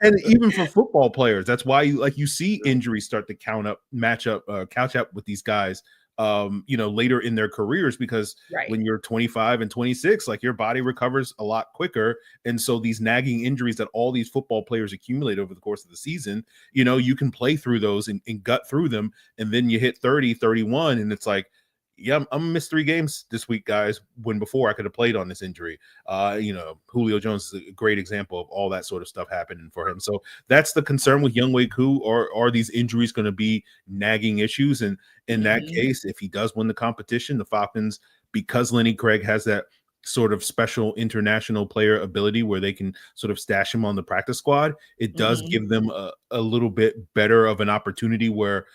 And even for football players, that's why you see injuries start to catch up with these guys, later in their careers, because when you're 25 and 26, your body recovers a lot quicker. And so these nagging injuries that all these football players accumulate over the course of the season, you can play through those and gut through them. And then you hit 30, 31, and it's yeah, I'm gonna miss 3 games this week, guys, when before I could have played on this injury. Julio Jones is a great example of all that sort of stuff happening for him. So that's the concern with Younghoe Koo. Are these injuries going to be nagging issues? And in that case, if he does win the competition, the Falcons, because Lenny Krieg has that sort of special international player ability where they can sort of stash him on the practice squad, it does give them a little bit better of an opportunity where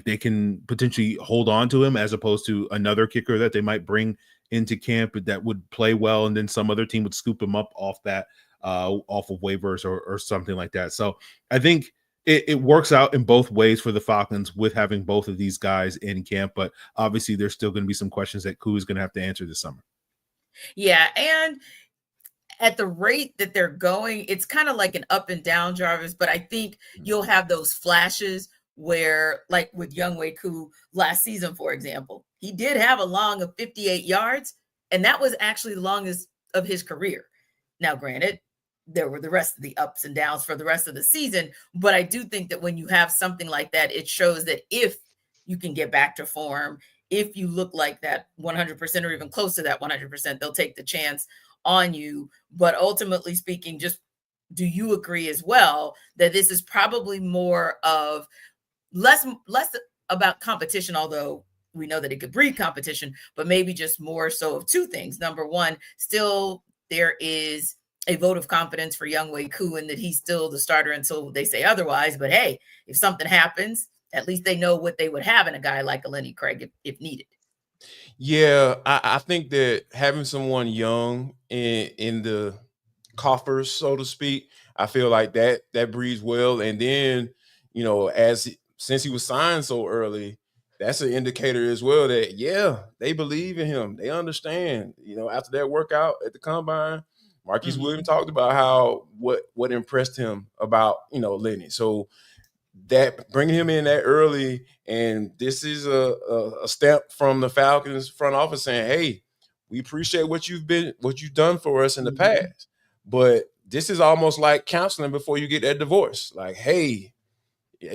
they can potentially hold on to him as opposed to another kicker that they might bring into camp that would play well, and then some other team would scoop him up off of waivers or something like that. So I think it works out in both ways for the Falcons with having both of these guys in camp, but obviously there's still going to be some questions that Koo is going to have to answer this summer. Yeah, and at the rate that they're going, it's kind of like an up and down, Jarvis, but I think you'll have those flashes where, with Younghoe Koo last season, for example, he did have a long of 58 yards, and that was actually the longest of his career. Now, granted, there were the rest of the ups and downs for the rest of the season, but I do think that when you have something like that, it shows that if you can get back to form, if you look like that 100% or even close to that 100%, they'll take the chance on you. But ultimately speaking, just do you agree as well that this is probably more of less about competition, although we know that it could breed competition, but maybe just more so of 2 things. Number one, still there is a vote of confidence for Younghoe Koo and that he's still the starter until they say otherwise. But hey, if something happens, at least they know what they would have in a guy like a Lenny Krieg if needed. Yeah, I think that having someone young in the coffers, so to speak, I feel like that breeds well. And then, since he was signed so early, that's an indicator as well that, they believe in him. They understand, after that workout at the combine, Marquise Williams talked about how what impressed him about, Lenny. So that bringing him in that early, and this is a step from the Falcons front office saying, hey, we appreciate what you've done for us in the past, but this is almost like counseling before you get that divorce. Hey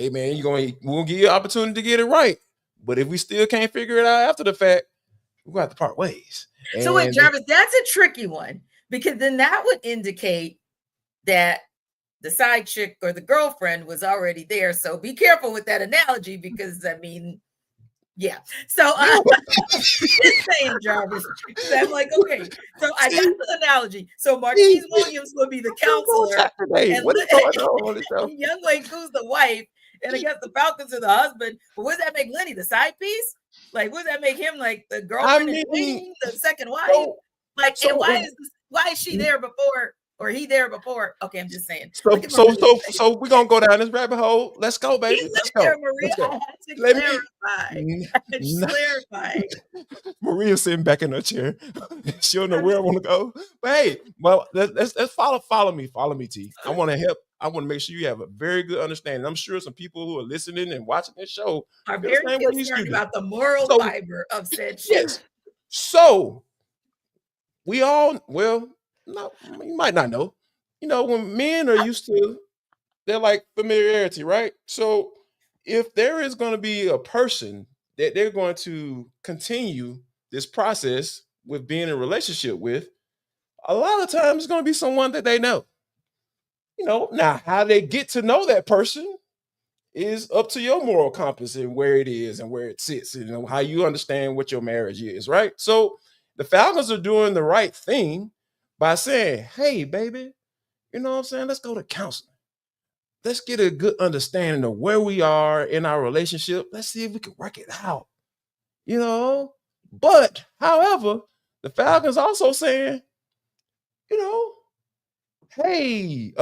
man, we'll give you an opportunity to get it right, but if we still can't figure it out after the fact, we're gonna have to part ways. So wait, Jarvis, that's a tricky one, because then that would indicate that the side chick or the girlfriend was already there. So be careful with that analogy, because yeah. So just saying, Jarvis. I'm okay. So I got the analogy. So Marquise Williams will be the counselor, and Younghoe Koo's the wife, and I guess the Falcons are the husband. But what does that make Lenny, the side piece? What does that make him, the girlfriend and the second wife? And why is she there before? Or he there before? Okay, I'm just saying. So we're gonna go down this rabbit hole. Let's go, baby. Let's go. Maria, I had to clarify. Maria's sitting back in her chair. She don't know where I want to go. But hey, well, let's follow me, T. I want to help. I want to make sure you have a very good understanding. I'm sure some people who are listening and watching this show are very concerned about the moral fiber of said show. Yes. So we all, no, you might not know. When men are used to, they're like familiarity, right? So if there is going to be a person that they're going to continue this process with being in a relationship with, a lot of times it's going to be someone that they know. Now how they get to know that person is up to your moral compass and where it is and where it sits, how you understand what your marriage is, right? So the Falcons are doing the right thing by saying, hey, baby, you know what I'm saying? Let's go to counseling. Let's get a good understanding of where we are in our relationship. Let's see if we can work it out, But, however, the Falcons also saying, hey,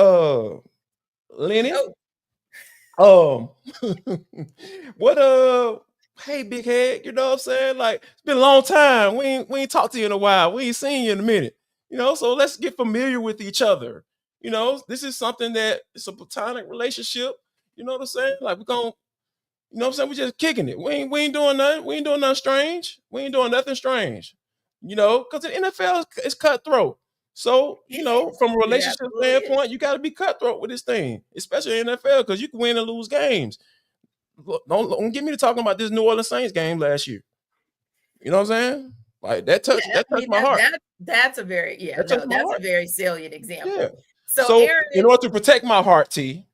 Lenny, what hey big head, you know what I'm saying? Like, it's been a long time. We ain't talked to you in a while. We ain't seen you in a minute. So let's get familiar with each other. This is something that it's a platonic relationship. You know what I'm saying? Like, we're gonna, you know what I'm saying? We're just kicking it. We ain't doing nothing. We ain't doing nothing strange. We ain't doing nothing strange. Because the NFL is cutthroat. So, from a relationship standpoint, you got to be cutthroat with this thing, especially in NFL, because you can win and lose games. Don't get me to talking about this New Orleans Saints game last year. You know what I'm saying? Like, that touched my heart. That's a very a very salient example. Yeah. So Aaron, in order to protect my heart, T,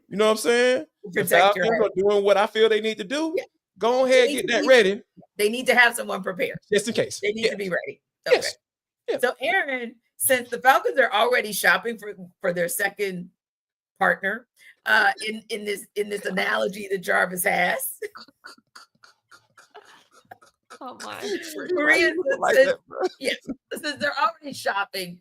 you know what I'm saying? The protect Falcons are doing what I feel they need to do. Yeah. Go ahead, get that ready. They need to have someone prepared. Just in case. They need to be ready. Okay. Yes. Yeah. So Aaron, since the Falcons are already shopping for their second partner, in this analogy that Jarvis has. Oh my. Since they're already shopping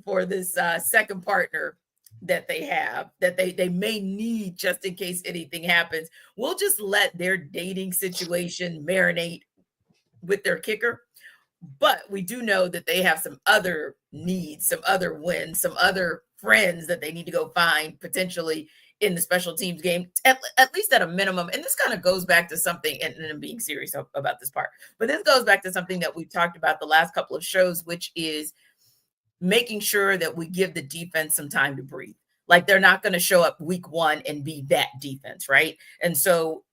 for this second partner that they have, that they may need just in case anything happens, we'll just let their dating situation marinate with their kicker. But we do know that they have some other needs, some other wins, some other friends that they need to go find potentially in the special teams game, at least at a minimum. And this kind of goes back to something, and I'm being serious about this part, but this goes back to something that we've talked about the last couple of shows, which is making sure that we give the defense some time to breathe. Like, they're not going to show up week one and be that defense, right? And so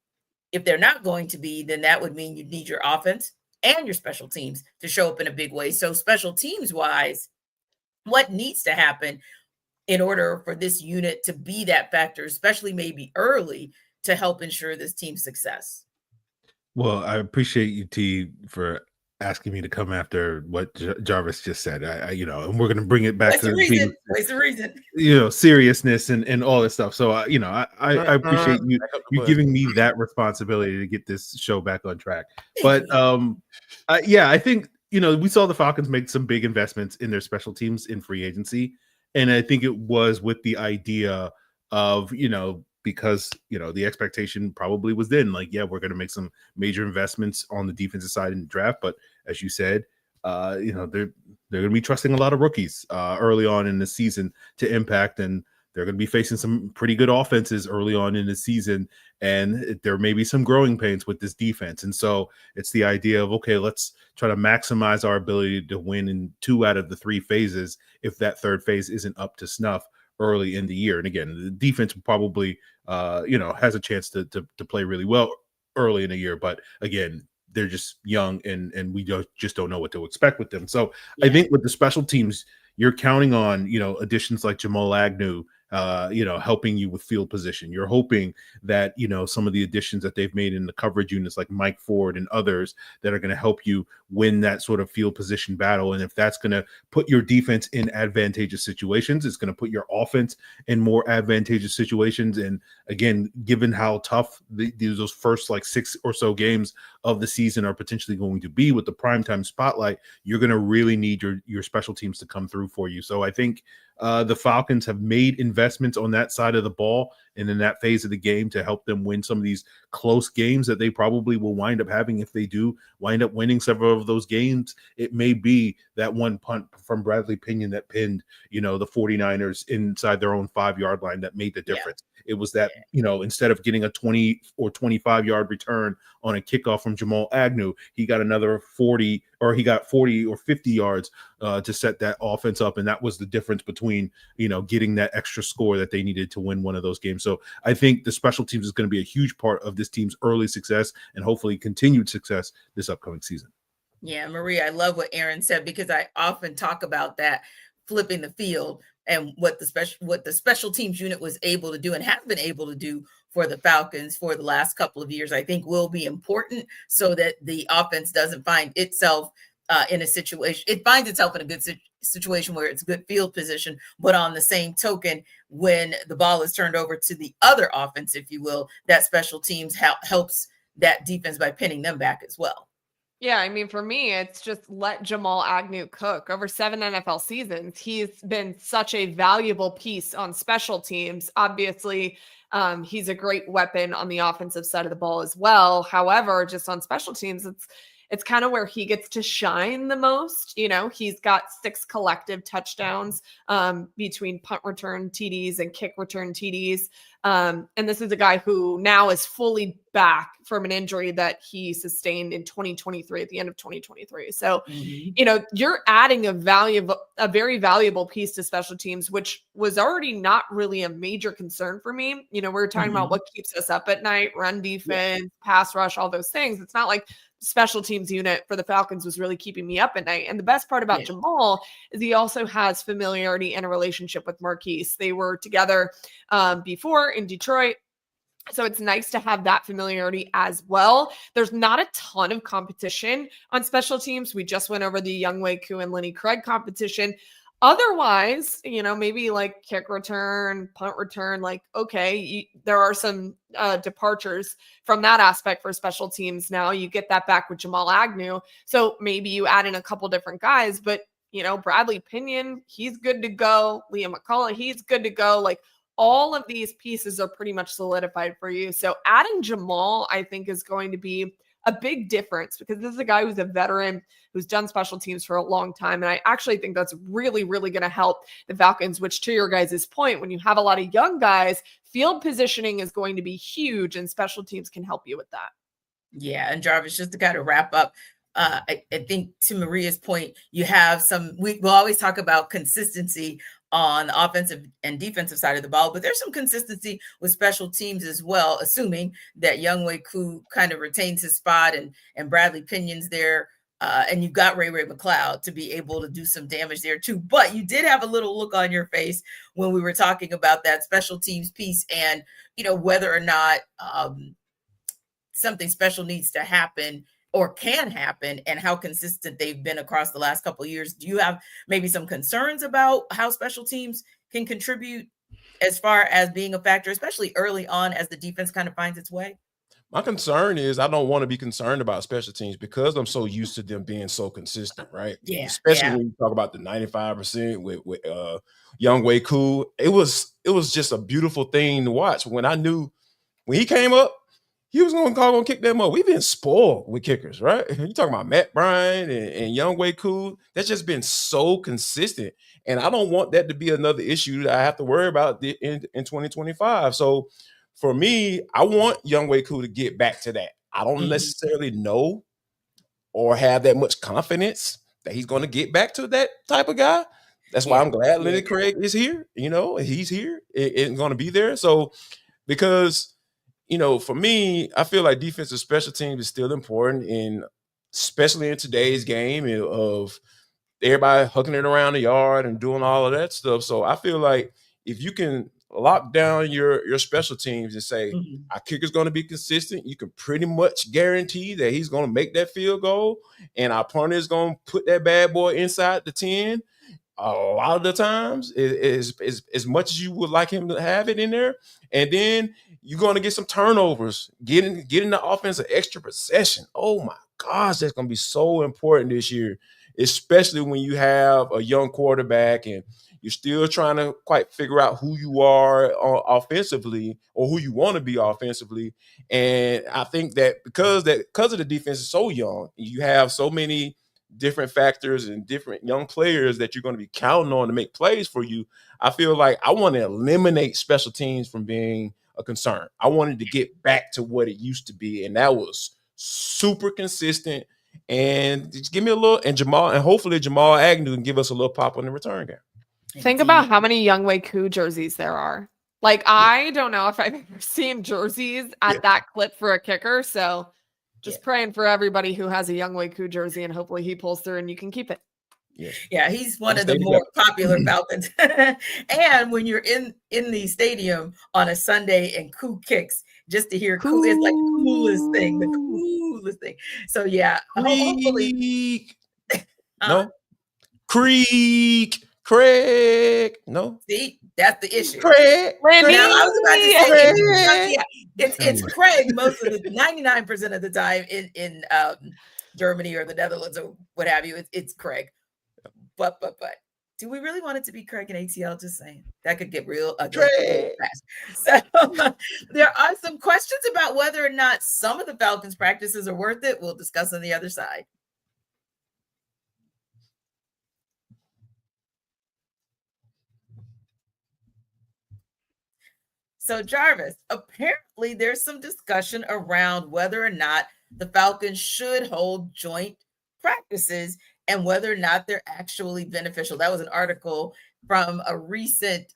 if they're not going to be, then that would mean you need your offense and your special teams to show up in a big way. So special teams wise, what needs to happen in order for this unit to be that factor, especially maybe early, to help ensure this team's success? Well, I appreciate you, T, for asking me to come after what Jarvis just said. I and we're going to bring it back to the reason, seriousness and all this stuff. So, I appreciate you giving me that responsibility to get this show back on track. But I think, we saw the Falcons make some big investments in their special teams in free agency. And I think it was with the idea of, because, the expectation probably was then like, yeah, we're going to make some major investments on the defensive side in the draft. But as you said, they're going to be trusting a lot of rookies early on in the season to impact, and they're going to be facing some pretty good offenses early on in the season. And there may be some growing pains with this defense. And so it's the idea of, okay, let's try to maximize our ability to win in 2 out of the 3 phases if that third phase isn't up to snuff early in the year. And again, the defense probably, has a chance to play really well early in the year. But again, they're just young and we just don't know what to expect with them. So I think with the special teams, you're counting on, additions like Jamal Agnew, helping you with field position. You're hoping that, some of the additions that they've made in the coverage units like Mike Ford and others that are going to help you win that sort of field position battle. And if that's going to put your defense in advantageous situations, it's going to put your offense in more advantageous situations. And again, given how tough those first 6 or so games of the season are potentially going to be with the primetime spotlight, you're going to really need your special teams to come through for you. So I think the Falcons have made investments on that side of the ball and in that phase of the game to help them win some of these close games that they probably will wind up having. If they do wind up winning several of those games, it may be that one punt from Bradley Pinion that pinned, the 49ers inside their own 5-yard line that made the difference. It was that, instead of getting a 20 or 25-yard return on a kickoff from Jamal Agnew, he got another 40 or 50 yards to set that offense up. And that was the difference between, getting that extra score that they needed to win one of those games. So I think the special teams is going to be a huge part of this team's early success and hopefully continued success this upcoming season. Yeah, Maria, I love what Aaron said because I often talk about that flipping the field and what the special teams unit was able to do and have been able to do for the Falcons for the last couple of years. I think will be important so that the offense doesn't find itself in a situation. It finds itself in a good situation where it's good field position, but on the same token, when the ball is turned over to the other offense, if you will, that special teams helps that defense by pinning them back as well. Yeah, I mean, for me, it's just let Jamal Agnew cook. Over 7 NFL seasons, he's been such a valuable piece on special teams. Obviously, he's a great weapon on the offensive side of the ball as well. However, just on special teams, it's kind of where he gets to shine the most. You know, he's got 6 collective touchdowns between punt return TDs and kick return TDs. And this is a guy who now is fully back from an injury that he sustained in 2023 at the end of 2023. So, you know, you're adding a very valuable piece to special teams, which was already not really a major concern for me. You know, we're talking about what keeps us up at night, run defense, pass rush, all those things. It's not like special teams unit for the Falcons was really keeping me up at night. And the best part about Jamal is he also has familiarity and a relationship with Marquise. They were together before in Detroit. So it's nice to have that familiarity as well. There's not a ton of competition on special teams. We just went over the Younghoe Koo and Lenny Craig competition. Otherwise, you know, maybe like kick return, punt return, like, okay, there are some departures from that aspect for special teams. Now you get that back with Jamal Agnew. So maybe you add in a couple different guys, but, you know, Bradley Pinion, he's good to go. Liam McCullough, he's good to go. Like, all of these pieces are pretty much solidified for you. So adding Jamal, I think, is going to be a big difference because this is a guy who's a veteran who's done special teams for a long time. And I actually think that's really, really going to help the Falcons, which to your guys' point, when you have a lot of young guys, field positioning is going to be huge and special teams can help you with that. Yeah. And Jarvis, just to kind of wrap up, I think to Maria's point, you have we'll always talk about consistency on the offensive and defensive side of the ball, but there's some consistency with special teams as well, assuming that Younghoe Koo kind of retains his spot and Bradley Pinion's there. And you've got Ray McCloud to be able to do some damage there too. But you did have a little look on your face when we were talking about that special teams piece and, you know, whether or not something special needs to happen or can happen and how consistent they've been across the last couple of years. Do you have maybe some concerns about how special teams can contribute as far as being a factor, especially early on as the defense kind of finds its way? My concern is I don't want to be concerned about special teams because I'm so used to them being so consistent, right? Yeah. Especially when you talk about the 95% with Younghoe Koo. It was just a beautiful thing to watch. When I knew when he came up, he was going to kick them up. We've been spoiled with kickers, right? You talking about Matt Bryan and Younghoe Koo. That's just been so consistent. And I don't want that to be another issue that I have to worry about in 2025. So for me, I want Younghoe Koo to get back to that. I don't necessarily know or have that much confidence that he's going to get back to that type of guy. That's why I'm glad Lenny Craig is here. You know, he's here. It's going to be there. So because – you know, for me, I feel like defensive special teams is still important, especially in today's game of everybody hucking it around the yard and doing all of that stuff. So I feel like if you can lock down your special teams and say, our kicker's going to be consistent, you can pretty much guarantee that he's going to make that field goal, and our punter is going to put that bad boy inside the 10. A lot of the times, as much as you would like him to have it in there, and then you're going to get some turnovers, getting the offense an extra possession. Oh my gosh, that's going to be so important this year, especially when you have a young quarterback and you're still trying to quite figure out who you are offensively or who you want to be offensively. And I think that because of the defense is so young, you have so many different factors and different young players that you're going to be counting on to make plays for you. I feel like I want to eliminate special teams from being a concern. I wanted to get back to what it used to be, and that was super consistent. And just give me a little, and hopefully Jamal Agnew can give us a little pop on the return game. Think about how many Younghoe Koo jerseys there are. Like, I don't know if I've ever seen jerseys at that clip for a kicker. So Just praying for everybody who has a Younghoe Koo jersey, and hopefully he pulls through and you can keep it. Yes. Yeah, he's one of the more popular Falcons. And when you're in the stadium on a Sunday and Koo kicks, just to hear Koo is like the coolest thing. So yeah, hopefully. No. Craig. No. See, that's the issue. Craig. Now I was about to say, it's Craig most of the 99% of the time in Germany or the Netherlands or what have you. It's Craig. But do we really want it to be Craig and ATL? Just saying that could get real ugly fast. So there are some questions about whether or not some of the Falcons practices are worth it. We'll discuss on the other side. So Jarvis, apparently there's some discussion around whether or not the Falcons should hold joint practices and whether or not they're actually beneficial. That was an article from a recent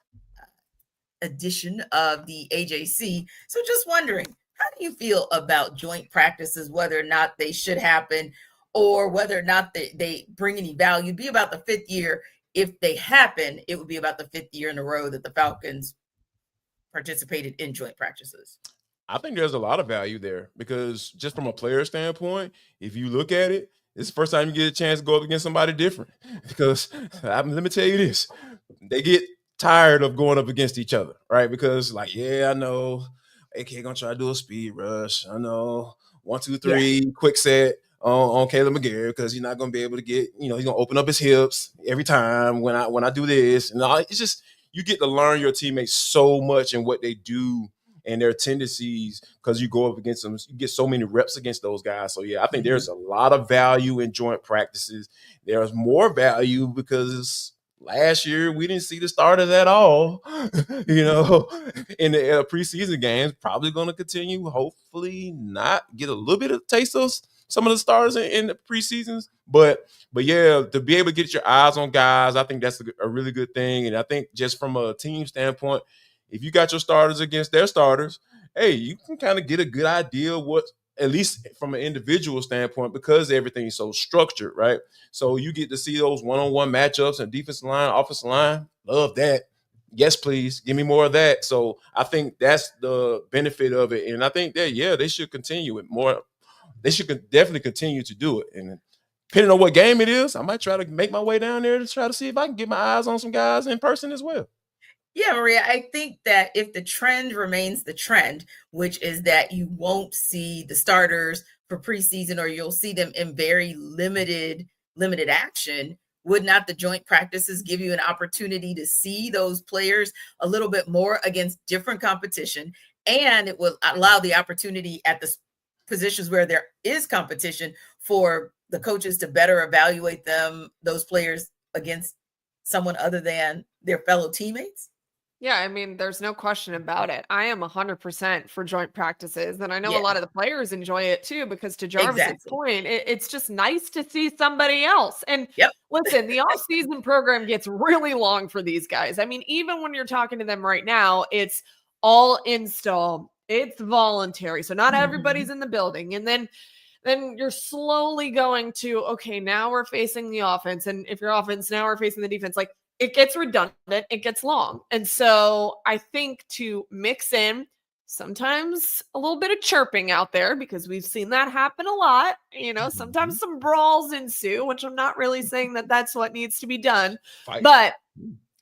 edition of the AJC. So just wondering, how do you feel about joint practices, whether or not they should happen or whether or not they bring any value? Be about the fifth year. If they happen, it would be about the fifth year in a row that the Falcons participated in joint practices. I think there's a lot of value there because just from a player standpoint, if you look at it, it's the first time you get a chance to go up against somebody different. Because let me tell you this, they get tired of going up against each other, right? Because I know AK gonna try to do a speed rush. I know 1, 2, 3, quick set on Caleb McGarry because he's not gonna be able to get, he's gonna open up his hips every time when I do this. And it's just you get to learn your teammates so much and what they do and their tendencies because you go up against them. You get so many reps against those guys. So, I think there's a lot of value in joint practices. There's more value because last year we didn't see the starters at all, in the preseason games. Probably going to continue, hopefully not get a little bit of taste of some of the starters in the preseasons. But to be able to get your eyes on guys, I think that's a really good thing. And I think just from a team standpoint, if you got your starters against their starters, hey, you can kind of get a good idea of what, at least from an individual standpoint, because everything is so structured, right? So you get to see those one-on-one matchups and defensive line, offensive line. Love that. Yes, please. Give me more of that. So I think that's the benefit of it. And I think that, they should continue it more. They should definitely continue to do it. And depending on what game it is, I might try to make my way down there to try to see if I can get my eyes on some guys in person as well. Yeah, Maria, I think that if the trend remains the trend, which is that you won't see the starters for preseason or you'll see them in very limited action, would not the joint practices give you an opportunity to see those players a little bit more against different competition? And it will allow the opportunity at the positions where there is competition for the coaches to better evaluate those players against someone other than their fellow teammates? Yeah, I mean, there's no question about it. I am 100% for joint practices. And I know a lot of the players enjoy it too, because to Jarvis's point, it's just nice to see somebody else. And listen, the offseason program gets really long for these guys. I mean, even when you're talking to them right now, it's all install. It's voluntary. So not everybody's in the building. And then you're slowly going to, okay, now we're facing the offense. And if you're offense, now we're facing the defense. Like, it gets redundant, it gets long. And so I think to mix in sometimes a little bit of chirping out there, because we've seen that happen a lot, sometimes some brawls ensue, which I'm not really saying that that's what needs to be done. But,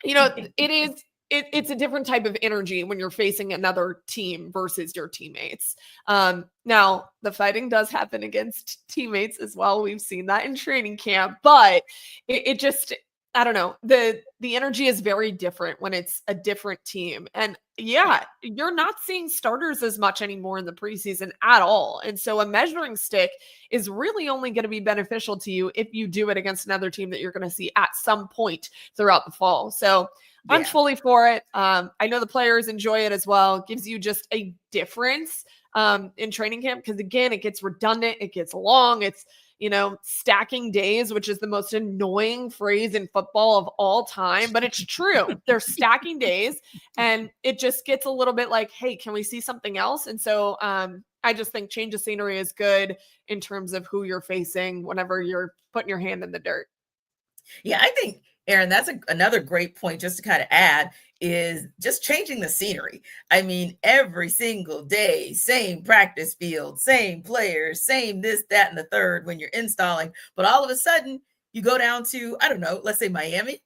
it's a different type of energy when you're facing another team versus your teammates. Now, the fighting does happen against teammates as well. We've seen that in training camp, but it just, I don't know. The energy is very different when it's a different team. And you're not seeing starters as much anymore in the preseason at all. And so a measuring stick is really only going to be beneficial to you if you do it against another team that you're going to see at some point throughout the fall. So I'm fully for it. I know the players enjoy it as well. It gives you just a difference in training camp, because again, it gets redundant, it gets long, it's stacking days, which is the most annoying phrase in football of all time, but it's true. They're stacking days, and it just gets a little bit like, hey, can we see something else? And so I I just think change of scenery is good in terms of who you're facing whenever you're putting your hand in the dirt. Yeah, I think, Aaron, that's another great point just to kind of add is just changing the scenery. I mean, every single day, same practice field, same players, same this, that, and the third when you're installing. But all of a sudden, you go down to, I don't know, let's say Miami.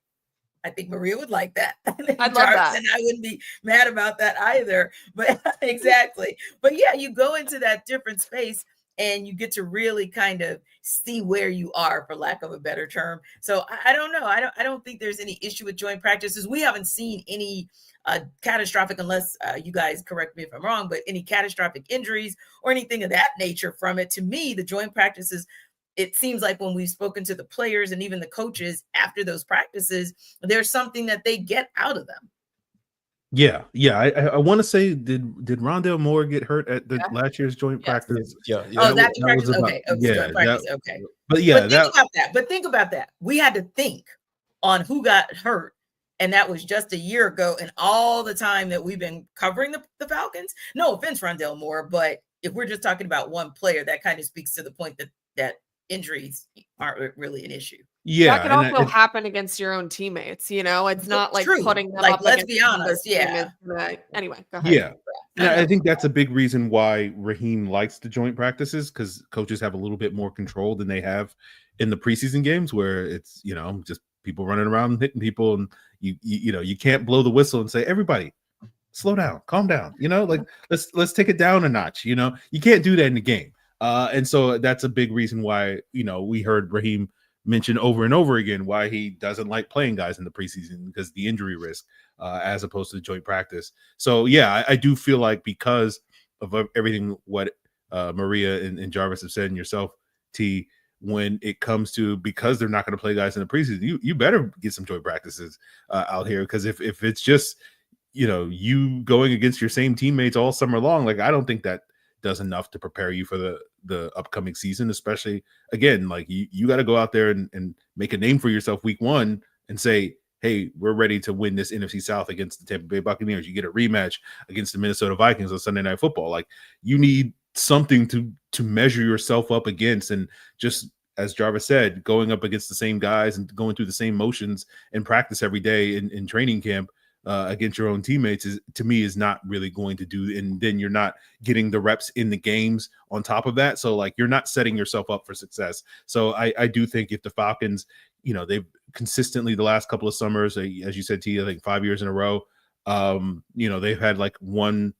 I think Maria would like that. I'd love that. And I wouldn't be mad about that either. But exactly. But yeah, you go into that different space and you get to really kind of see where you are, for lack of a better term. So I don't know. I don't think there's any issue with joint practices. We haven't seen any catastrophic, unless you guys correct me if I'm wrong, but any catastrophic injuries or anything of that nature from it. To me, the joint practices, it seems like when we've spoken to the players and even the coaches after those practices, there's something that they get out of them. Yeah. I want to say, did Rondale Moore get hurt at the last year's joint practice? Yeah. Oh, that's that practice. was about- Okay. yeah, Joint practice. Okay. But yeah, think about that. We had to think on who got hurt, and that was just a year ago. And all the time that we've been covering the Falcons. No offense, Rondale Moore, but if we're just talking about one player, that kind of speaks to the point that injuries aren't really an issue. Yeah, that could also happen against your own teammates. It's not like putting them up. Let's be honest. Yeah. Anyway, go ahead. Yeah. And I think that's a big reason why Raheem likes the joint practices, because coaches have a little bit more control than they have in the preseason games, where it's just people running around hitting people, and you can't blow the whistle and say, everybody slow down, calm down. Like let's take it down a notch. You can't do that in the game. And so that's a big reason why we heard Raheem mention over and over again why he doesn't like playing guys in the preseason, because the injury risk as opposed to the joint practice. So yeah, I do feel like, because of everything what Maria and Jarvis have said, and yourself, T, when it comes to, because they're not going to play guys in the preseason, you better get some joint practices out here, because if it's just you going against your same teammates all summer long, like I don't think that does enough to prepare you for the upcoming season, especially again, like you got to go out there and make a name for yourself week one and say, hey, we're ready to win this NFC South against the Tampa Bay Buccaneers. You get a rematch against the Minnesota Vikings on Sunday Night Football. Like, you need something to measure yourself up against. And just as Jarvis said, going up against the same guys and going through the same motions in practice every day in training camp against your own teammates is not really going to do. And then you're not getting the reps in the games on top of that. So like, you're not setting yourself up for success. So I do think if the Falcons, they've consistently the last couple of summers, as you said, T, I think 5 years in a row, they've had like one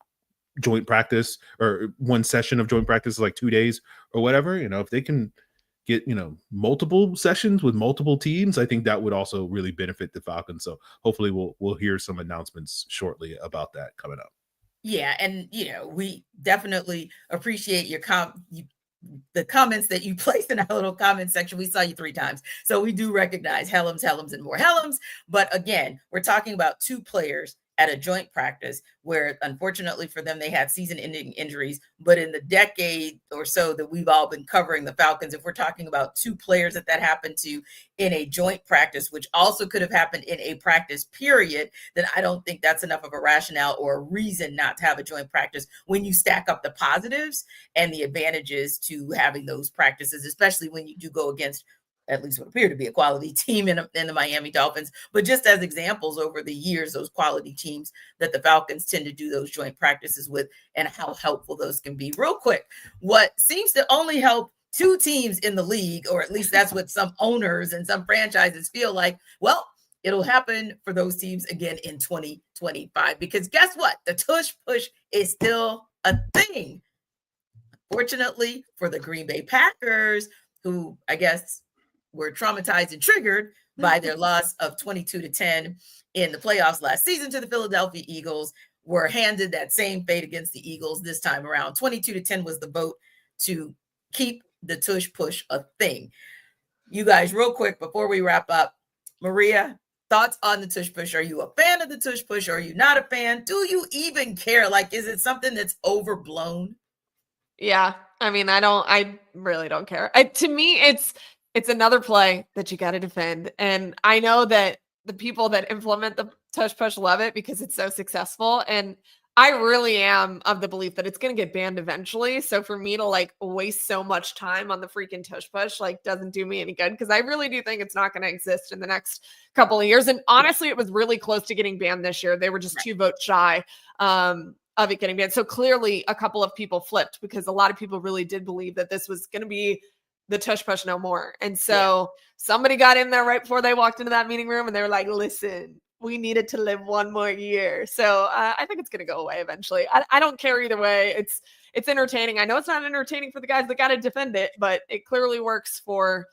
joint practice or one session of joint practice, like 2 days or whatever. If they can get multiple sessions with multiple teams, I think that would also really benefit the Falcons. So hopefully we'll hear some announcements shortly about that coming up. Yeah, and we definitely appreciate your the comments that you placed in our little comment section. We saw you 3 times, so we do recognize Helms, and more Helms. But again, we're talking about 2 players at a joint practice where, unfortunately for them, they had season-ending injuries. But in the decade or so that we've all been covering the Falcons, if we're talking about 2 players that happened to in a joint practice, which also could have happened in a practice period, then I don't think that's enough of a rationale or a reason not to have a joint practice when you stack up the positives and the advantages to having those practices, especially when you do go against at least what appear to be a quality team in the Miami Dolphins. But just as examples over the years, those quality teams that the Falcons tend to do those joint practices with, and how helpful those can be. Real quick, what seems to only help 2 teams in the league, or at least that's what some owners and some franchises feel like, well, it'll happen for those teams again in 2025. Because guess what? The tush push is still a thing. Fortunately for the Green Bay Packers, who I guess were traumatized and triggered by their loss of 22-10 in the playoffs last season to the Philadelphia Eagles, were handed that same fate against the Eagles this time around. 22-10 was the vote to keep the tush push a thing. You guys, real quick, before we wrap up, Maria, thoughts on the tush push? Are you a fan of the tush push? Or are you not a fan? Do you even care? Like, is it something that's overblown? Yeah. I mean, I really don't care. To me, it's another play that you got to defend. And I know that the people that implement the tush push love it because it's so successful. And I really am of the belief that it's going to get banned eventually. So for me to like waste so much time on the freaking Tush Push like doesn't do me any good, because I really do think it's not going to exist in the next couple of years. And honestly, it was really close to getting banned this year. They were just 2 votes shy of it getting banned. So clearly a couple of people flipped, because a lot of people really did believe that this was going to be the Tush Push no more. And so somebody got in there right before they walked into that meeting room and they were like, listen, we needed to live 1 more year. So I think it's going to go away eventually. I don't care either way. It's entertaining. I know it's not entertaining for the guys that got to defend it, but it clearly works for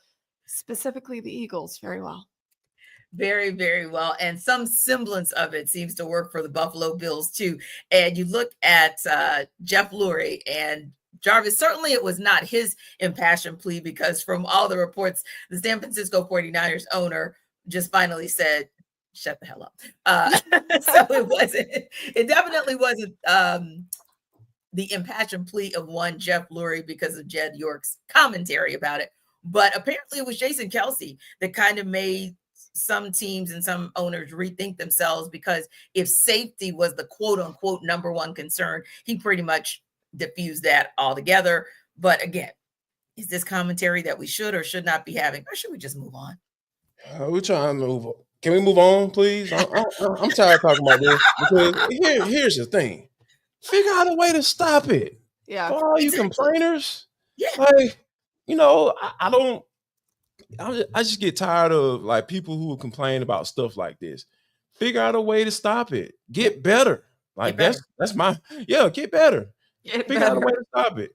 specifically the Eagles very well. Very, very well. And some semblance of it seems to work for the Buffalo Bills too. And you look at Jeff Lurie and Jarvis, certainly it was not his impassioned plea, because from all the reports, the San Francisco 49ers owner just finally said, shut the hell up. So it definitely wasn't the impassioned plea of one Jeff Lurie because of Jed York's commentary about it. But apparently it was Jason Kelce that kind of made some teams and some owners rethink themselves, because if safety was the quote unquote number one concern, he pretty much diffused that altogether. But again, is this commentary that we should or should not be having, or should we just move on? We're trying to move on. Can we move on, please? I'm tired of talking about this, because here's the thing. Figure out a way to stop it. Yeah. For all you complainers, Yeah. like, I just get tired of like people who complain about stuff like this. Figure out a way to stop it. Get better. Like that's my get better. Figure out a way to stop it.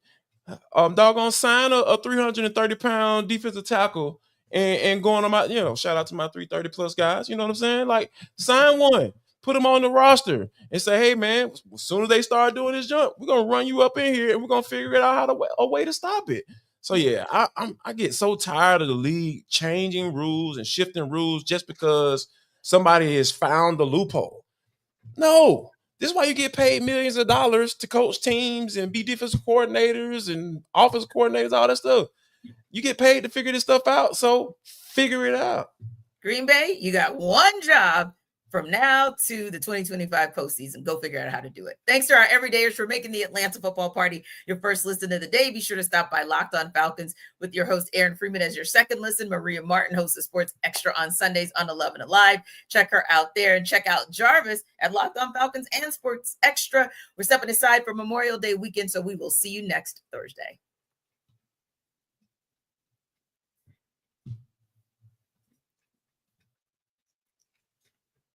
Doggone sign a 330-pound defensive tackle and going on my, shout out to my 330 plus guys. You know what I'm saying? Like, sign one, put them on the roster and say, hey man, as soon as they start doing this jump, we're gonna run you up in here and we're gonna figure it out a way to stop it. So yeah, I get so tired of the league changing rules and shifting rules just because somebody has found the loophole. No. This is why you get paid millions of dollars to coach teams and be defensive coordinators and offensive coordinators, all that stuff. You get paid to figure this stuff out, so figure it out. Green Bay, you got one job from now to the 2025 postseason. Go figure out how to do it. Thanks to our everydayers for making the Atlanta Football Party your first listen of the day. Be sure to stop by Locked On Falcons with your host, Aaron Freeman, as your second listen. Maria Martin hosts the Sports Extra on Sundays on 11 Alive. Check her out there, and check out Jarvis at Locked On Falcons and Sports Extra. We're stepping aside for Memorial Day weekend, so we will see you next Thursday.